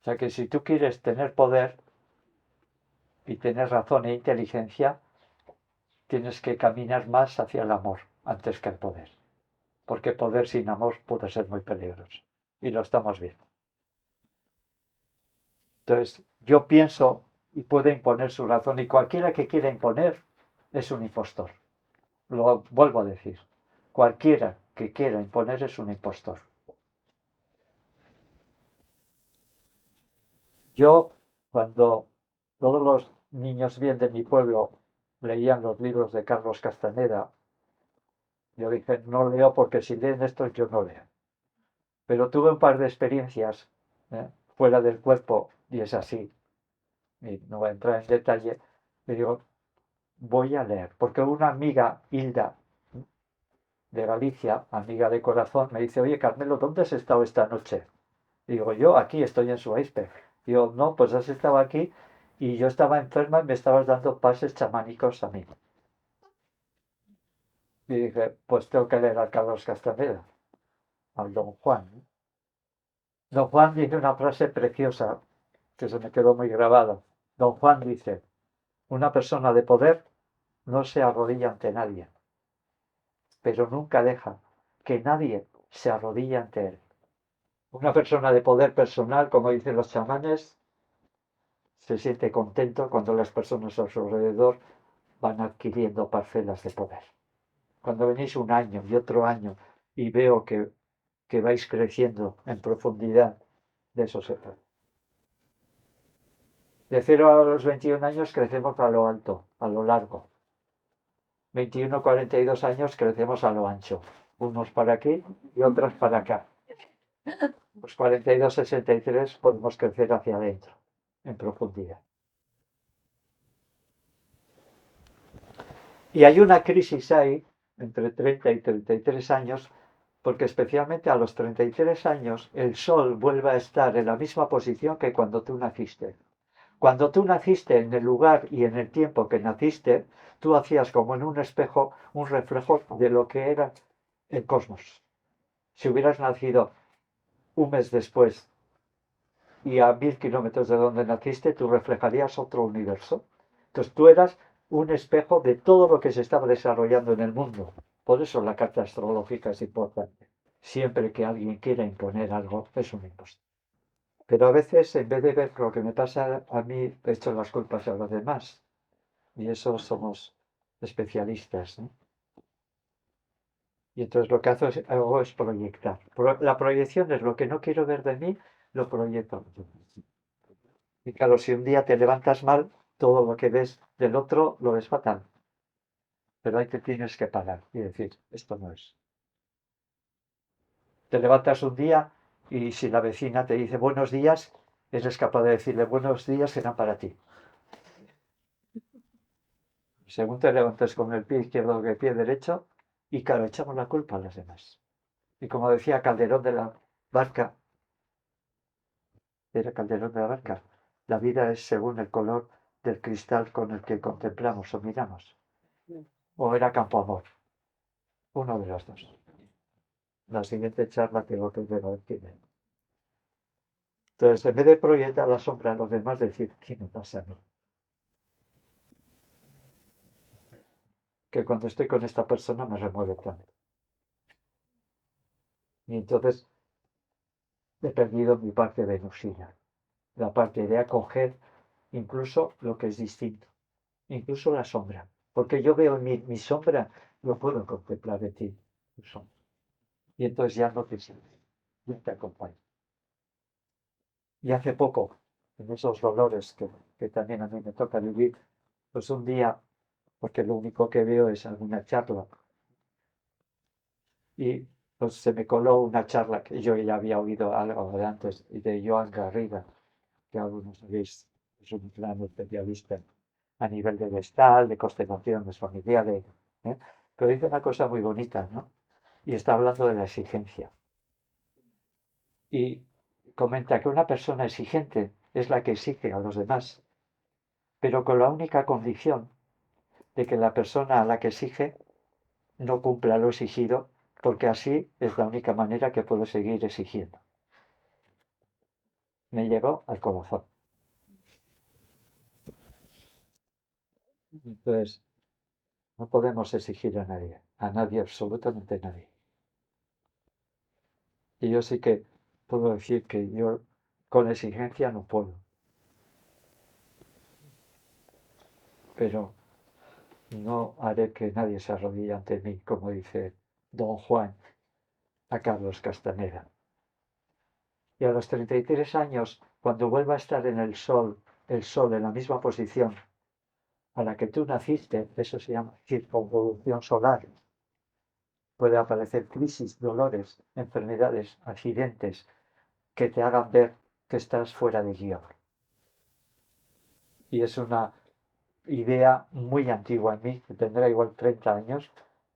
O sea que si tú quieres tener poder y tener razón e inteligencia, tienes que caminar más hacia el amor antes que el poder. Porque poder sin amor puede ser muy peligroso. Y lo estamos viendo. Entonces, yo pienso y puede imponer su razón. Y cualquiera que quiera imponer es un impostor. Lo vuelvo a decir. Cualquiera que quiera imponer es un impostor. Yo, cuando todos los niños bien de mi pueblo leían los libros de Carlos Castaneda, yo dije, no leo porque si leen esto yo no leo. Pero tuve un par de experiencias fuera del cuerpo y es así. Y no voy a entrar en detalle. Me digo, voy a leer. Porque una amiga, Hilda, de Galicia, amiga de corazón, me dice, oye Carmelo, ¿dónde has estado esta noche? Digo, yo aquí estoy en su iceberg. Digo, no, pues has estado aquí y yo estaba enferma y me estabas dando pases chamánicos a mí. Y dije, pues tengo que leer a Carlos Castaneda, al Don Juan, ¿no? Don Juan dice una frase preciosa que se me quedó muy grabada. Don Juan dice, una persona de poder no se arrodilla ante nadie, pero nunca deja que nadie se arrodille ante él. Una persona de poder personal, como dicen los chamanes, se siente contento cuando las personas a su alrededor van adquiriendo parcelas de poder. Cuando venís un año y otro año y veo que vais creciendo en profundidad, de eso se trata. De 0 a los 21 años crecemos a lo alto, a lo largo. 21 a 42 años crecemos a lo ancho. Unos para aquí y otros para acá. Los 42 a 63 podemos crecer hacia adentro, en profundidad. Y hay una crisis ahí, entre 30 y 33 años, porque especialmente a los 33 años el Sol vuelve a estar en la misma posición que cuando tú naciste. Cuando tú naciste, en el lugar y en el tiempo que naciste, tú hacías como en un espejo un reflejo de lo que era el cosmos. Si hubieras nacido un mes después y a 1000 kilómetros de donde naciste, tú reflejarías otro universo. Entonces tú eras un espejo de todo lo que se estaba desarrollando en el mundo. Por eso la carta astrológica es importante. Siempre que alguien quiera imponer algo, es un impostor. Pero a veces, en vez de ver lo que me pasa a mí, echo las culpas a los demás. Y eso somos especialistas, ¿no? Y entonces lo que hago es proyectar. La proyección es lo que no quiero ver de mí, lo proyecto. Y claro, si un día te levantas mal, todo lo que ves del otro lo ves fatal. Pero ahí te tienes que parar y decir, esto no es. Te levantas un día y si la vecina te dice buenos días, eres capaz de decirle buenos días serán para ti. Según te levantes con el pie izquierdo o el pie derecho, y claro, echamos la culpa a los demás. Y como decía Calderón de la Barca, era Calderón de la Barca, la vida es según el color del cristal con el que contemplamos o miramos. O era Campo Amor, uno de los dos. La siguiente charla tengo que ver a ver quién es. Entonces, en vez de proyectar la sombra a los demás, decir, ¿qué me pasa a mí? Que cuando estoy con esta persona me remueve tanto. Y entonces he perdido mi parte venusina, la parte de acoger incluso lo que es distinto, incluso la sombra. Porque yo veo mi sombra, lo puedo contemplar de ti, tu sombra. Y entonces ya no te sientes, ya te acompaño. Y hace poco, en esos dolores que también a mí me toca vivir, pues un día, porque lo único que veo es alguna charla, y pues se me coló una charla que yo ya había oído algo de antes, de Joan Garriga, que algunos sabéis, es un gran especialista a nivel de gestal, de constelaciones familiares, ¿eh? Pero dice una cosa muy bonita, ¿no? Y está hablando de la exigencia. Y comenta que una persona exigente es la que exige a los demás, pero con la única condición de que la persona a la que exige no cumpla lo exigido, porque así es la única manera que puedo seguir exigiendo. Me llegó al corazón. Entonces, no podemos exigir a nadie, absolutamente nadie. Y yo sí que puedo decir que yo con exigencia no puedo, pero no haré que nadie se arrodille ante mí, como dice Don Juan a Carlos Castaneda. Y a los 33 años, cuando vuelva a estar en el sol en la misma posición a la que tú naciste, eso se llama circunvolución solar. Puede aparecer crisis, dolores, enfermedades, accidentes que te hagan ver que estás fuera de guión. Y es una idea muy antigua en mí, que tendrá igual 30 años,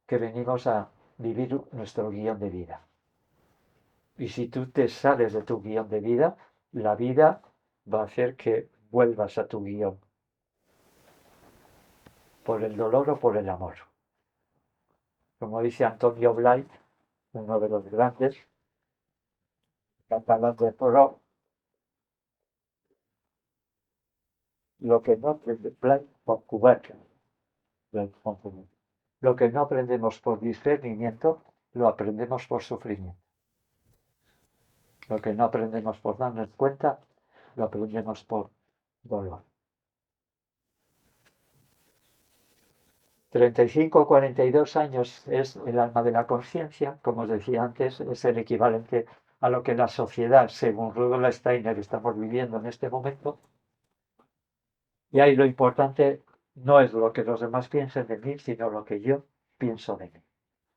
que venimos a vivir nuestro guión de vida. Y si tú te sales de tu guión de vida, la vida va a hacer que vuelvas a tu guión, por el dolor o por el amor. Como dice Antonio Blay, uno de los grandes catalán de pro, lo que no aprende Blay por Cubaca, lo que no aprendemos por discernimiento, lo aprendemos por sufrimiento. Lo que no aprendemos por darnos cuenta, lo aprendemos por dolor. 35 o 42 años es el alma de la conciencia, como os decía antes, es el equivalente a lo que la sociedad, según Rudolf Steiner, estamos viviendo en este momento. Y ahí lo importante no es lo que los demás piensen de mí, sino lo que yo pienso de mí.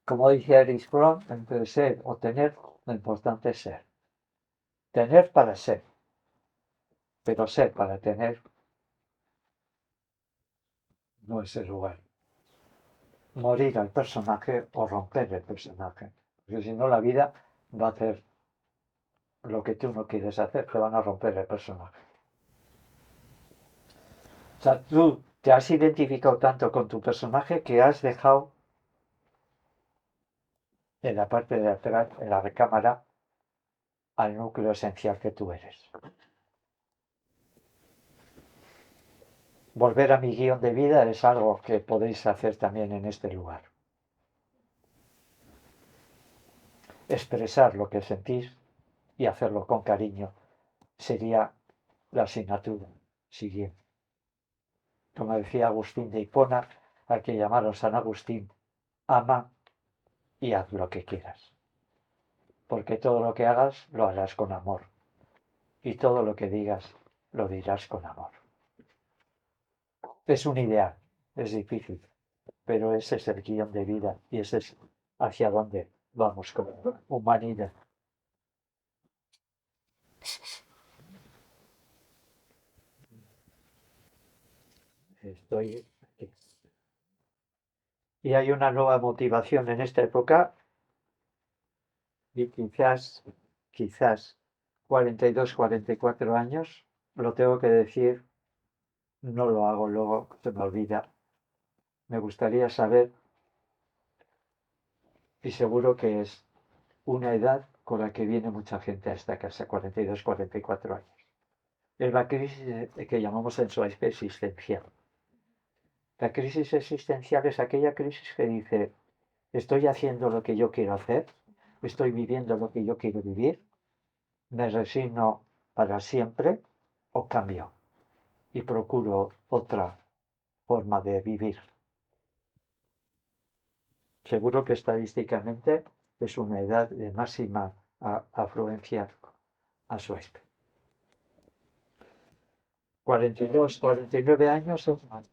Como dice Erich Fromm, entre ser o tener, lo importante es ser. Tener para ser, pero ser para tener no es el lugar. Morir al personaje o romper el personaje. Porque si no, la vida va a hacer lo que tú no quieres hacer, te van a romper el personaje. O sea, tú te has identificado tanto con tu personaje que has dejado en la parte de atrás, en la recámara, al núcleo esencial que tú eres. Volver a mi guión de vida es algo que podéis hacer también en este lugar. Expresar lo que sentís y hacerlo con cariño sería la asignatura siguiente. Como decía Agustín de Hipona, al que llamaron San Agustín, ama y haz lo que quieras. Porque todo lo que hagas lo harás con amor. Y todo lo que digas lo dirás con amor. Es un ideal, es difícil, pero ese es el guión de vida y ese es hacia dónde vamos como humanidad. Estoy aquí. Y hay una nueva motivación en esta época y quizás 42, 44 años, lo tengo que decir, no lo hago luego, se me olvida. Me gustaría saber, y seguro que es una edad con la que viene mucha gente a esta casa, 42, 44 años. Es la crisis que llamamos en su existencial. La crisis existencial es aquella crisis que dice, estoy haciendo lo que yo quiero hacer, estoy viviendo lo que yo quiero vivir, me resigno para siempre o cambio y procuro otra forma de vivir. Seguro que estadísticamente es una edad de máxima afluencia a su especie. 42, 49 años es más.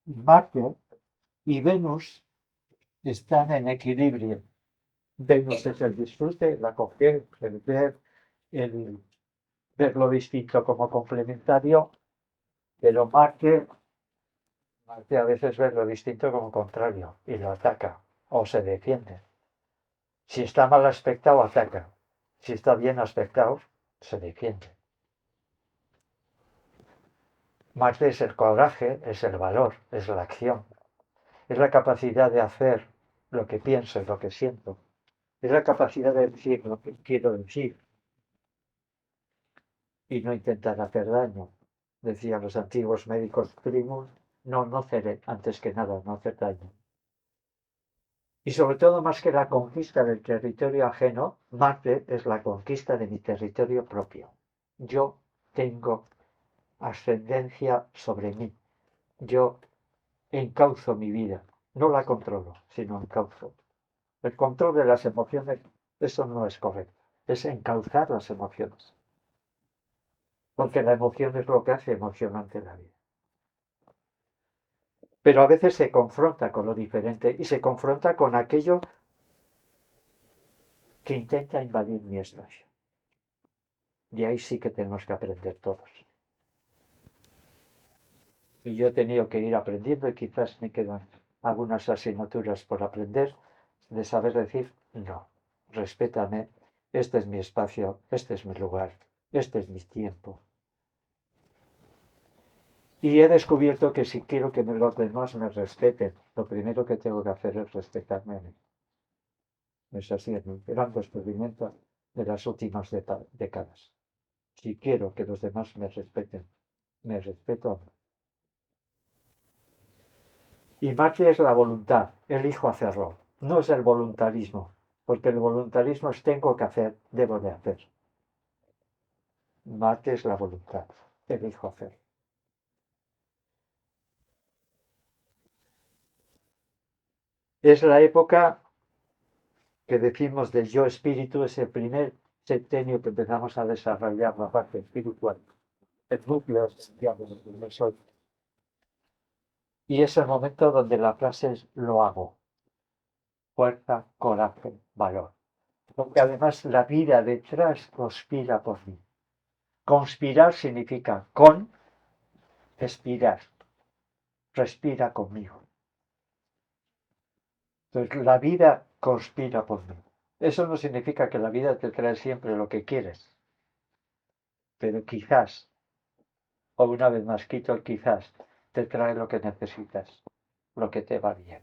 Marte y Venus están en equilibrio. Venus es el disfrute, la acogida, el ver lo distinto como complementario, pero Marte a veces ve lo distinto como contrario y lo ataca o se defiende. Si está mal aspectado, ataca. Si está bien aspectado, se defiende. Marte es el coraje, es el valor, es la acción. Es la capacidad de hacer lo que pienso y lo que siento. Es la capacidad de decir lo que quiero decir y no intentar hacer daño. Decían los antiguos médicos primus, no hacer antes que nada, no hacer daño. Y sobre todo, más que la conquista del territorio ajeno, Marte es la conquista de mi territorio propio. Yo tengo ascendencia sobre mí. Yo encauzo mi vida. No la controlo, sino encauzo. El control de las emociones, eso no es correcto. Es encauzar las emociones. Porque la emoción es lo que hace emocionante la vida. Pero a veces se confronta con lo diferente y se confronta con aquello que intenta invadir mi espacio. Y ahí sí que tenemos que aprender todos. Y yo he tenido que ir aprendiendo y quizás me quedan algunas asignaturas por aprender de saber decir no. respétame, este es mi espacio, este es mi lugar, este es mi tiempo. Y he descubierto que si quiero que los demás me respeten, lo primero que tengo que hacer es respetarme a mí. Es así, es mi gran descubrimiento de las últimas décadas. Si quiero que los demás me respeten, me respeto a mí. Y Marte es la voluntad, elijo hacerlo. No es el voluntarismo, porque el voluntarismo es tengo que hacer, debo de hacer. Marte es la voluntad, elijo hacer. Es la época que decimos del yo espíritu, es el primer septenio que empezamos a desarrollar la parte espiritual, el núcleo esencial del yo soy. Y es el momento donde la frase es lo hago, fuerza, coraje, valor. Porque además la vida detrás conspira por mí. Conspirar significa con, expirar, respira conmigo. Entonces la vida conspira por mí. Eso no significa que la vida te trae siempre lo que quieres, pero quizás, o una vez más quito el quizás, te trae lo que necesitas, lo que te va bien.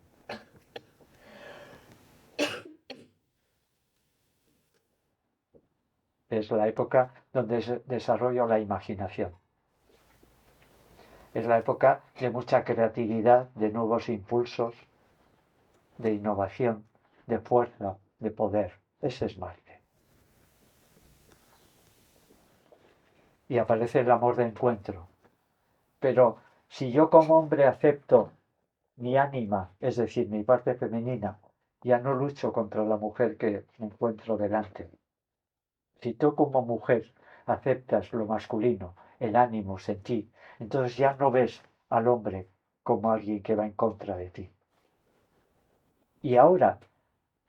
Es la época donde se desarrolla la imaginación. Es la época de mucha creatividad, de nuevos impulsos, de innovación, de fuerza, de poder. Ese es Marte. Y aparece el amor de encuentro. Pero si yo como hombre acepto mi ánima, es decir, mi parte femenina, ya no lucho contra la mujer que me encuentro delante. Si tú como mujer aceptas lo masculino, el ánimo, sentir, entonces ya no ves al hombre como alguien que va en contra de ti. Y ahora,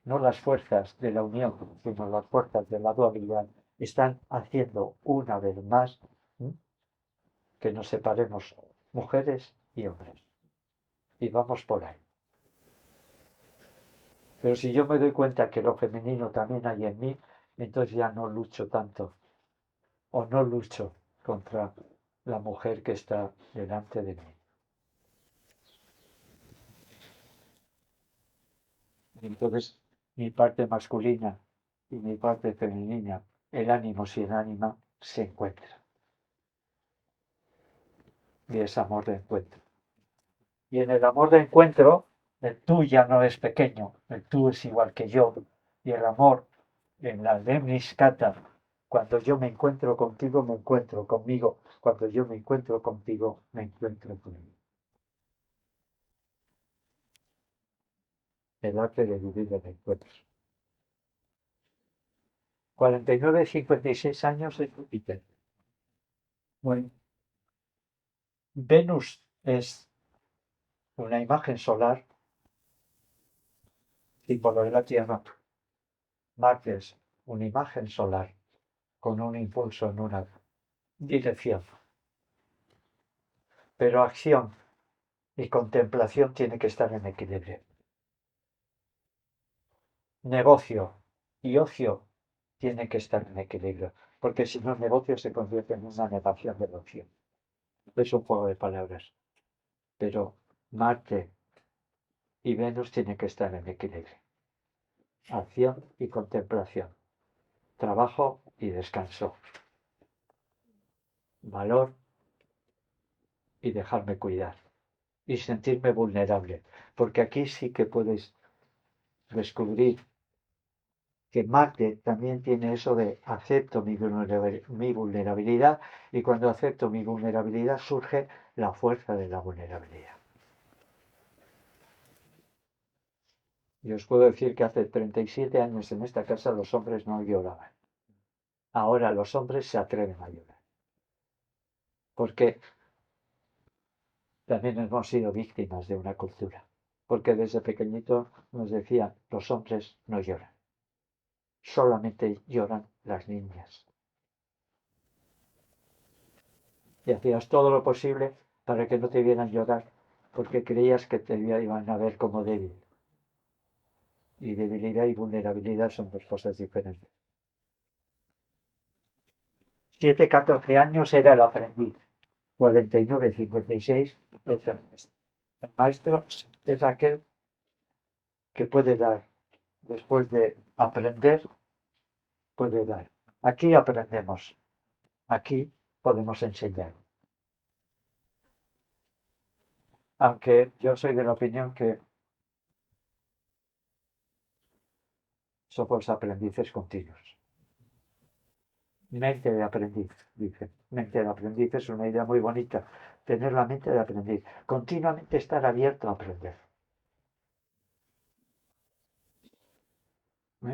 no las fuerzas de la unión, sino las fuerzas de la dualidad, están haciendo una vez más que nos separemos mujeres y hombres. Y vamos por ahí. Pero si yo me doy cuenta que lo femenino también hay en mí, entonces ya no lucho tanto o no lucho contra la mujer que está delante de mí. Entonces mi parte masculina y mi parte femenina, el ánimo sin el ánima, se encuentran. Y es amor de encuentro. Y en el amor de encuentro, el tú ya no es pequeño, el tú es igual que yo. Y el amor, en la Lemnis Kata, cuando yo me encuentro contigo, me encuentro conmigo. Cuando yo me encuentro contigo, me encuentro conmigo. El arte de vivir el encuentro. 49, 56 años de Júpiter. Bueno, Venus es una imagen solar, símbolo de la Tierra. Marte es una imagen solar con un impulso en una dirección. Pero acción y contemplación tiene que estar en equilibrio. Negocio y ocio tienen que estar en equilibrio, porque si no el negocio se convierte en una negación del ocio. Es un juego de palabras. Pero Marte y Venus tienen que estar en equilibrio. Acción y contemplación. Trabajo y descanso. Valor y dejarme cuidar. Y sentirme vulnerable. Porque aquí sí que puedes descubrir que Marte también tiene eso de acepto mi vulnerabilidad y cuando acepto mi vulnerabilidad surge la fuerza de la vulnerabilidad. Y os puedo decir que hace 37 años en esta casa los hombres no lloraban. Ahora los hombres se atreven a llorar. Porque también hemos sido víctimas de una cultura. Porque desde pequeñito nos decían, los hombres no lloran. Solamente lloran las niñas. Y hacías todo lo posible para que no te vieran llorar, porque creías que te iban a ver como débil. Y debilidad y vulnerabilidad son dos cosas diferentes. 7, 14 años era el aprendiz. 49, 56 es el maestro. El maestro es aquel que puede dar, después de aprender, puede dar. Aquí aprendemos, aquí podemos enseñar. Aunque yo soy de la opinión que somos aprendices continuos. Mente de aprendiz, dice. Mente de aprendiz es una idea muy bonita. Tener la mente de aprendiz. Continuamente estar abierto a aprender.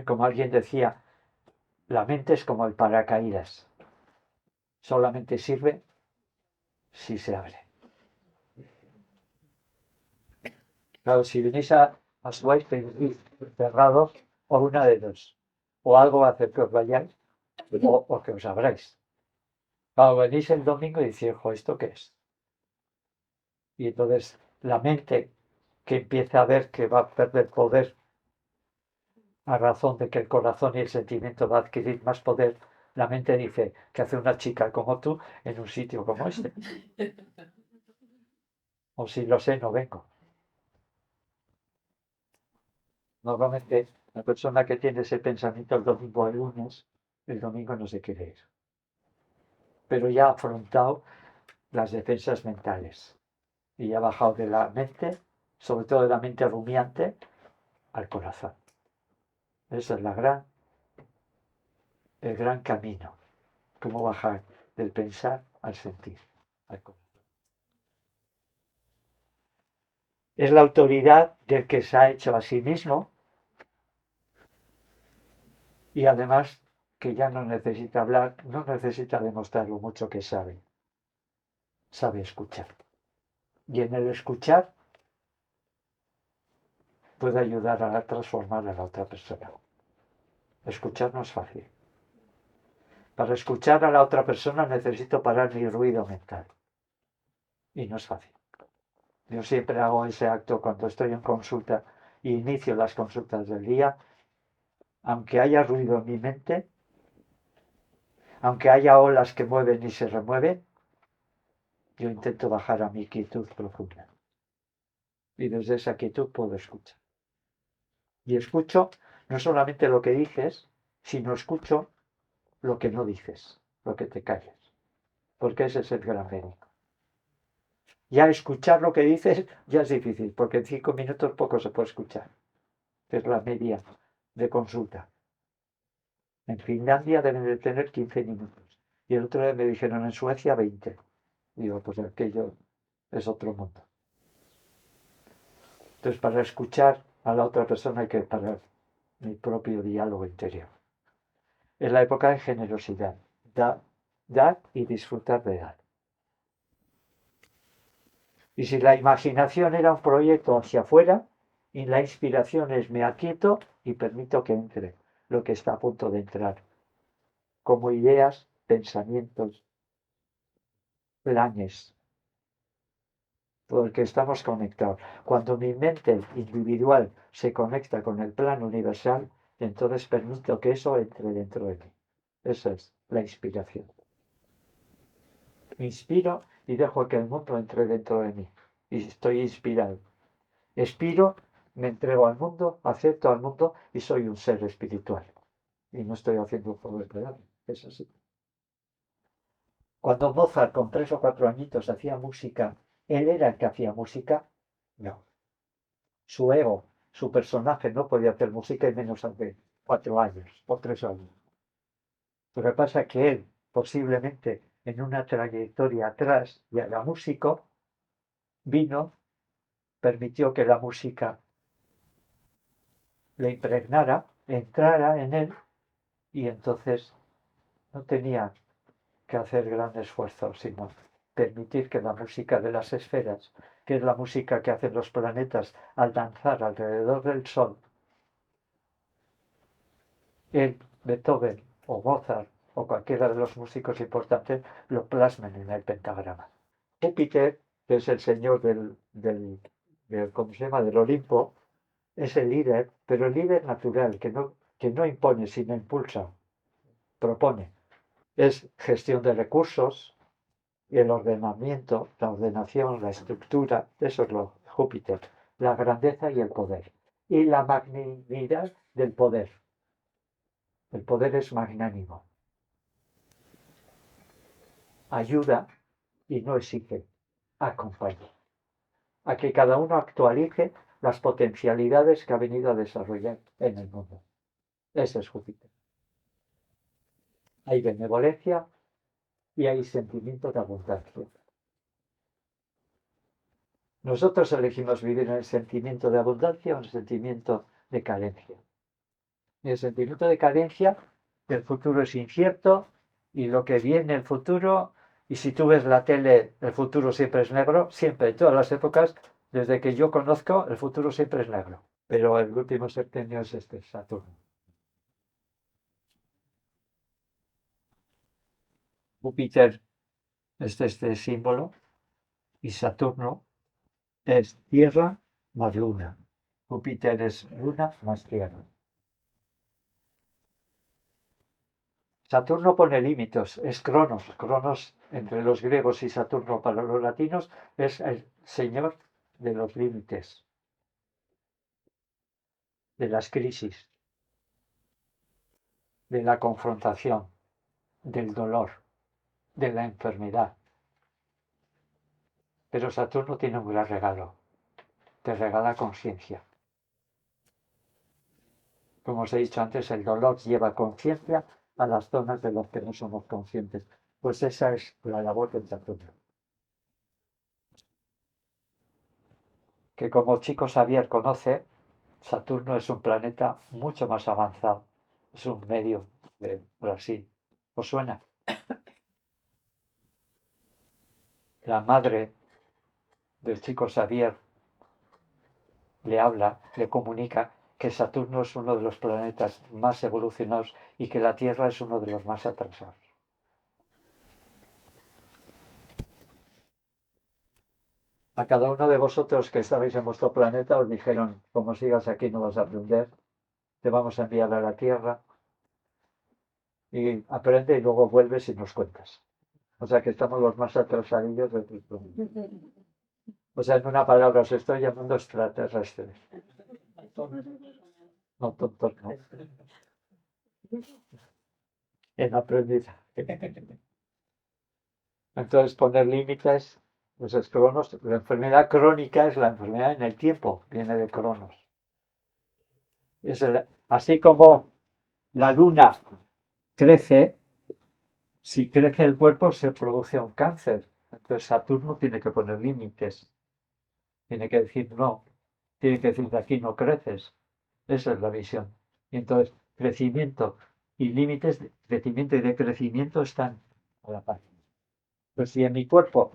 Como alguien decía, la mente es como el paracaídas. Solamente sirve si se abre. Claro, si venís a Suárez cerrado, o una de dos. O algo va a hacer que os vayáis, o que os abráis. Claro, venís el domingo y decís, ¿esto qué es? Y entonces la mente que empieza a ver que va a perder poder a razón de que el corazón y el sentimiento va a adquirir más poder, la mente dice, ¿qué hace una chica como tú en un sitio como este? O si lo sé, no vengo. Normalmente la persona que tiene ese pensamiento el domingo o el lunes, el domingo no se quiere ir. Pero ya ha afrontado las defensas mentales y ha bajado de la mente, sobre todo de la mente rumiante, al corazón. Ese es el gran camino. Cómo bajar del pensar al sentir, al corazón. Es la autoridad del que se ha hecho a sí mismo y además que ya no necesita hablar, no necesita demostrar lo mucho que sabe. Sabe escuchar. Y en el escuchar puede ayudar a transformar a la otra persona. Escuchar no es fácil. Para escuchar a la otra persona necesito parar mi ruido mental. Y no es fácil. Yo siempre hago ese acto cuando estoy en consulta e inicio las consultas del día. Aunque haya ruido en mi mente, aunque haya olas que mueven y se remueven, yo intento bajar a mi quietud profunda. Y desde esa quietud puedo escuchar. Y escucho no solamente lo que dices, sino escucho lo que no dices, lo que te callas. Porque ese es el gran médico. Ya escuchar lo que dices ya es difícil, porque en 5 minutos poco se puede escuchar. Es la media de consulta. En Finlandia deben de tener 15 minutos. Y el otro día me dijeron en Suecia 20. Digo, pues aquello es otro mundo. Entonces, para escuchar a la otra persona hay que parar mi propio diálogo interior. Es la época de generosidad. Dar y disfrutar de dar. Y si la imaginación era un proyecto hacia afuera, y la inspiración es me aquieto y permito que entre lo que está a punto de entrar, como ideas, pensamientos, planes, porque estamos conectados. Cuando mi mente individual se conecta con el plano universal, entonces permito que eso entre dentro de mí. Esa es la inspiración. Inspiro y dejo que el mundo entre dentro de mí. Y estoy inspirado. Expiro, me entrego al mundo, acepto al mundo y soy un ser espiritual. Y no estoy haciendo un juego de pedales. Es así. Cuando Mozart con 3 o 4 añitos hacía música, ¿él era el que hacía música? No. Su ego, su personaje no podía hacer música y menos hace 4 años o 3 años. Lo que pasa es que él, posiblemente en una trayectoria atrás, ya era músico, vino, permitió que la música le impregnara, entrara en él y entonces no tenía que hacer gran esfuerzo, sino permitir que la música de las esferas, que es la música que hacen los planetas al danzar alrededor del Sol, él, Beethoven o Mozart o cualquiera de los músicos importantes lo plasmen en el pentagrama. Júpiter, que es el señor ¿cómo se llama? Del Olimpo, es el líder, pero el líder natural, que no impone, sino impulsa, propone. Es gestión de recursos y el ordenamiento, la ordenación, la estructura, eso es lo Júpiter, la grandeza y el poder. Y la magnanimidad del poder. El poder es magnánimo. Ayuda y no exige, acompaña. A que cada uno actualice las potencialidades que ha venido a desarrollar en el mundo. Ese es Júpiter. Hay benevolencia y hay sentimiento de abundancia. Nosotros elegimos vivir en el sentimiento de abundancia o en el sentimiento de carencia. En el sentimiento de carencia, el futuro es incierto y lo que viene el futuro, y si tú ves la tele, el futuro siempre es negro, siempre, en todas las épocas, desde que yo conozco, el futuro siempre es negro. Pero el último septenio es este, Saturno. Júpiter es este símbolo y Saturno es Tierra más Luna. Júpiter es Luna más Tierra. Saturno pone límites, es Cronos. Cronos entre los griegos y Saturno para los latinos es el señor de los límites, de las crisis, de la confrontación, del dolor, de la enfermedad. Pero Saturno tiene un gran regalo, te regala conciencia. Como os he dicho antes, el dolor lleva conciencia a las zonas de las que no somos conscientes. Pues esa es la labor del Saturno. Que como Chico Xavier conoce, Saturno es un planeta mucho más avanzado. Es un medio de Brasil. ¿Os suena? La madre del Chico Xavier le habla, le comunica que Saturno es uno de los planetas más evolucionados y que la Tierra es uno de los más atrasados. A cada uno de vosotros que estabais en vuestro planeta os dijeron, como sigas aquí no vas a aprender, te vamos a enviar a la Tierra y aprende y luego vuelves y nos cuentas. O sea que estamos los más atrasadillos del planeta. O sea, en una palabra, os estoy llamando extraterrestres. No, tontos, no. En aprendizaje. Entonces, poner límites, pues es cronos. La enfermedad crónica es la enfermedad en el tiempo, viene de cronos. Así como la luna crece, si crece el cuerpo se produce un cáncer. Entonces Saturno tiene que poner límites, tiene que decir no, tiene que decir de aquí no creces. Esa es la visión. Y entonces, crecimiento y límites de crecimiento y decrecimiento están a la par. Pues si en mi cuerpo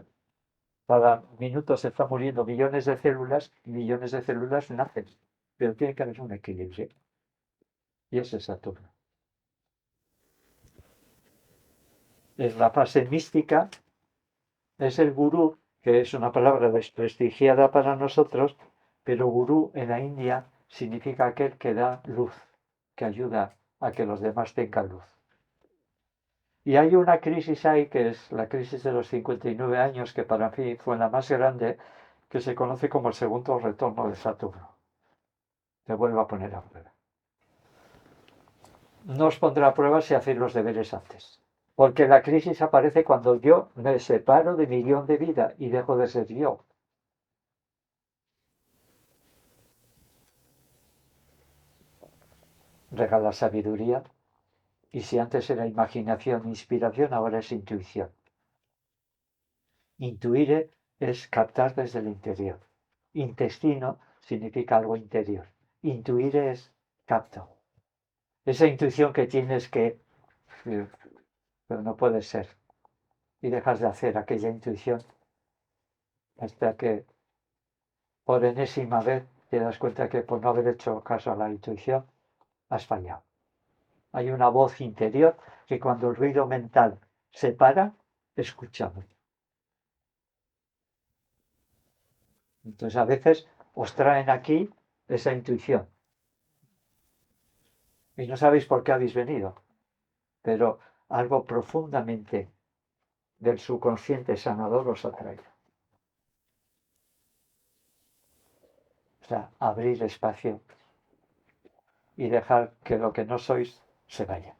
cada minuto se están muriendo millones de células, millones de células nacen, pero tiene que haber un equilibrio. Y ese es Saturno. En la fase mística es el gurú, que es una palabra desprestigiada para nosotros, pero gurú en la India significa aquel que da luz, que ayuda a que los demás tengan luz. Y hay una crisis ahí, que es la crisis de los 59 años, que para mí fue la más grande, que se conoce como el segundo retorno de Saturno. Te vuelvo a poner a prueba. No os pondré a prueba si hacéis los deberes antes. Porque la crisis aparece cuando yo me separo de mi guión de vida y dejo de ser yo. Regala sabiduría. Y si antes era imaginación e inspiración, ahora es intuición. Intuir es captar desde el interior. Intestino significa algo interior. Intuir es capto. Esa intuición que tienes que, pero no puede ser. Y dejas de hacer aquella intuición hasta que por enésima vez te das cuenta que por no haber hecho caso a la intuición has fallado. Hay una voz interior que cuando el ruido mental se para, escuchamos. Entonces a veces os traen aquí esa intuición. Y no sabéis por qué habéis venido, pero algo profundamente del subconsciente sanador os atrae. O sea, abrir espacio y dejar que lo que no sois se vaya.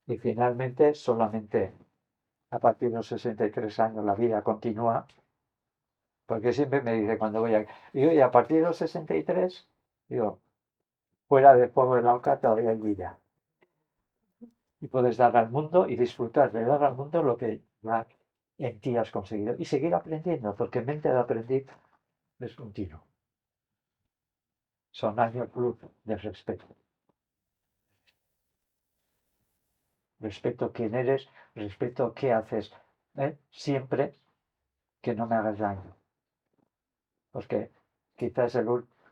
Y finalmente, solamente a partir de los 63 años la vida continúa, porque siempre me dice cuando voy a... Y a partir de los 63, digo, fuera del fuego de la oca todavía hay vida. Y puedes dar al mundo y disfrutar de dar al mundo lo que ya en ti has conseguido. Y seguir aprendiendo, porque mente de aprendiz es continuo. Son años luz de respeto. Respeto quién eres, respeto qué haces. Siempre que no me hagas daño. Porque quizás el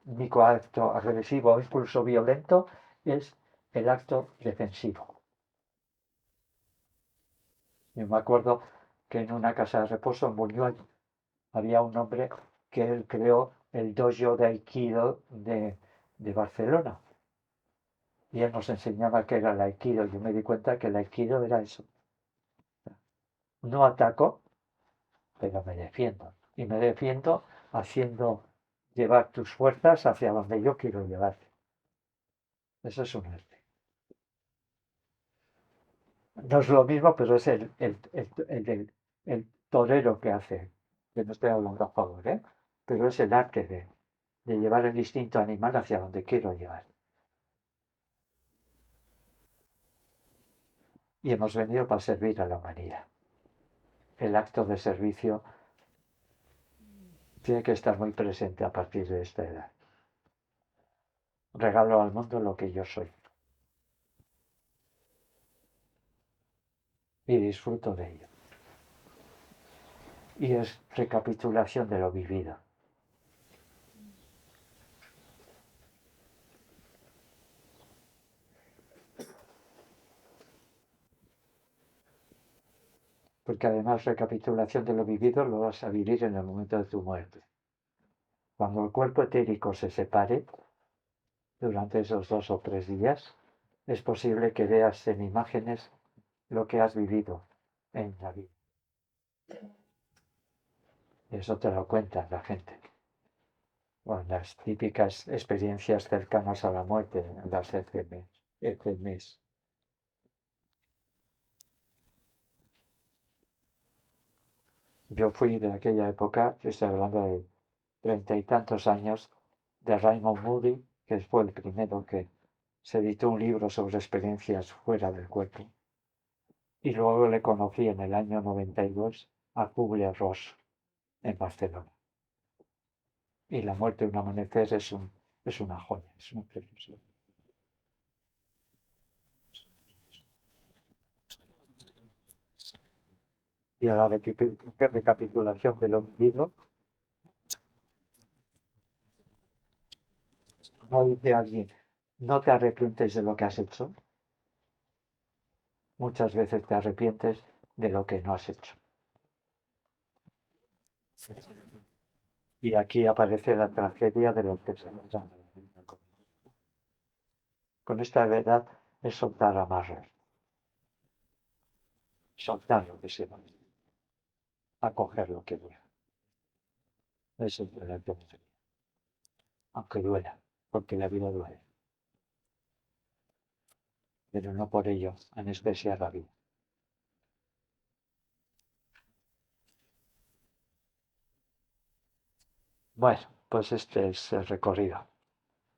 único acto agresivo o incluso violento es el acto defensivo. Yo me acuerdo que en una casa de reposo en Buñuel había un hombre que él creó el dojo de Aikido de Barcelona. Y él nos enseñaba qué era el Aikido. Yo me di cuenta que el Aikido era eso. No ataco, pero me defiendo. Y me defiendo haciendo llevar tus fuerzas hacia donde yo quiero llevarte. Eso es un arte. No es lo mismo, pero es el torero que hace. Que no estoy hablando a favor, ¿eh? Pero es el arte de llevar el instinto animal hacia donde quiero llevar. Y hemos venido para servir a la humanidad. El acto de servicio tiene que estar muy presente a partir de esta edad. Regalo al mundo lo que yo soy. Y disfruto de ello. Y es recapitulación de lo vivido. Porque además recapitulación de lo vivido lo vas a vivir en el momento de tu muerte. Cuando el cuerpo etérico se separe, durante esos 2 o 3 días, es posible que veas en imágenes lo que has vivido en la vida. Eso te lo cuenta la gente. Bueno, las típicas experiencias cercanas a la muerte, las ECMs. Yo fui de aquella época, estoy hablando de 30 y tantos años, de Raymond Moody, que fue el primero que se editó un libro sobre experiencias fuera del cuerpo. Y luego le conocí en el año 92 a Kubler-Ross en Barcelona. Y La muerte de un amanecer es una joya, es una preciosidad. Y a la recapitulación de lo vivido, no dice alguien, no te arrepientes de lo que has hecho. Muchas veces te arrepientes de lo que no has hecho. Y aquí aparece la tragedia de lo que se nos llama. Con esta verdad es soltar amarras. Soltar lo que se va. Acoger lo que duele. Eso es la teología. Aunque duela, porque la vida duele. Pero no por ello anestesiar la vida. Bueno, pues este es el recorrido.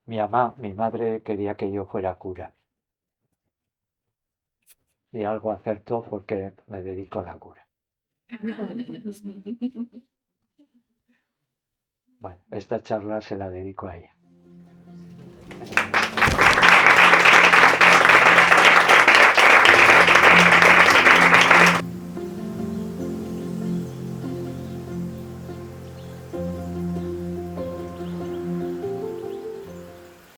Mi madre quería que yo fuera cura. Y algo acertó porque me dedico a la cura. Bueno, esta charla se la dedico a ella.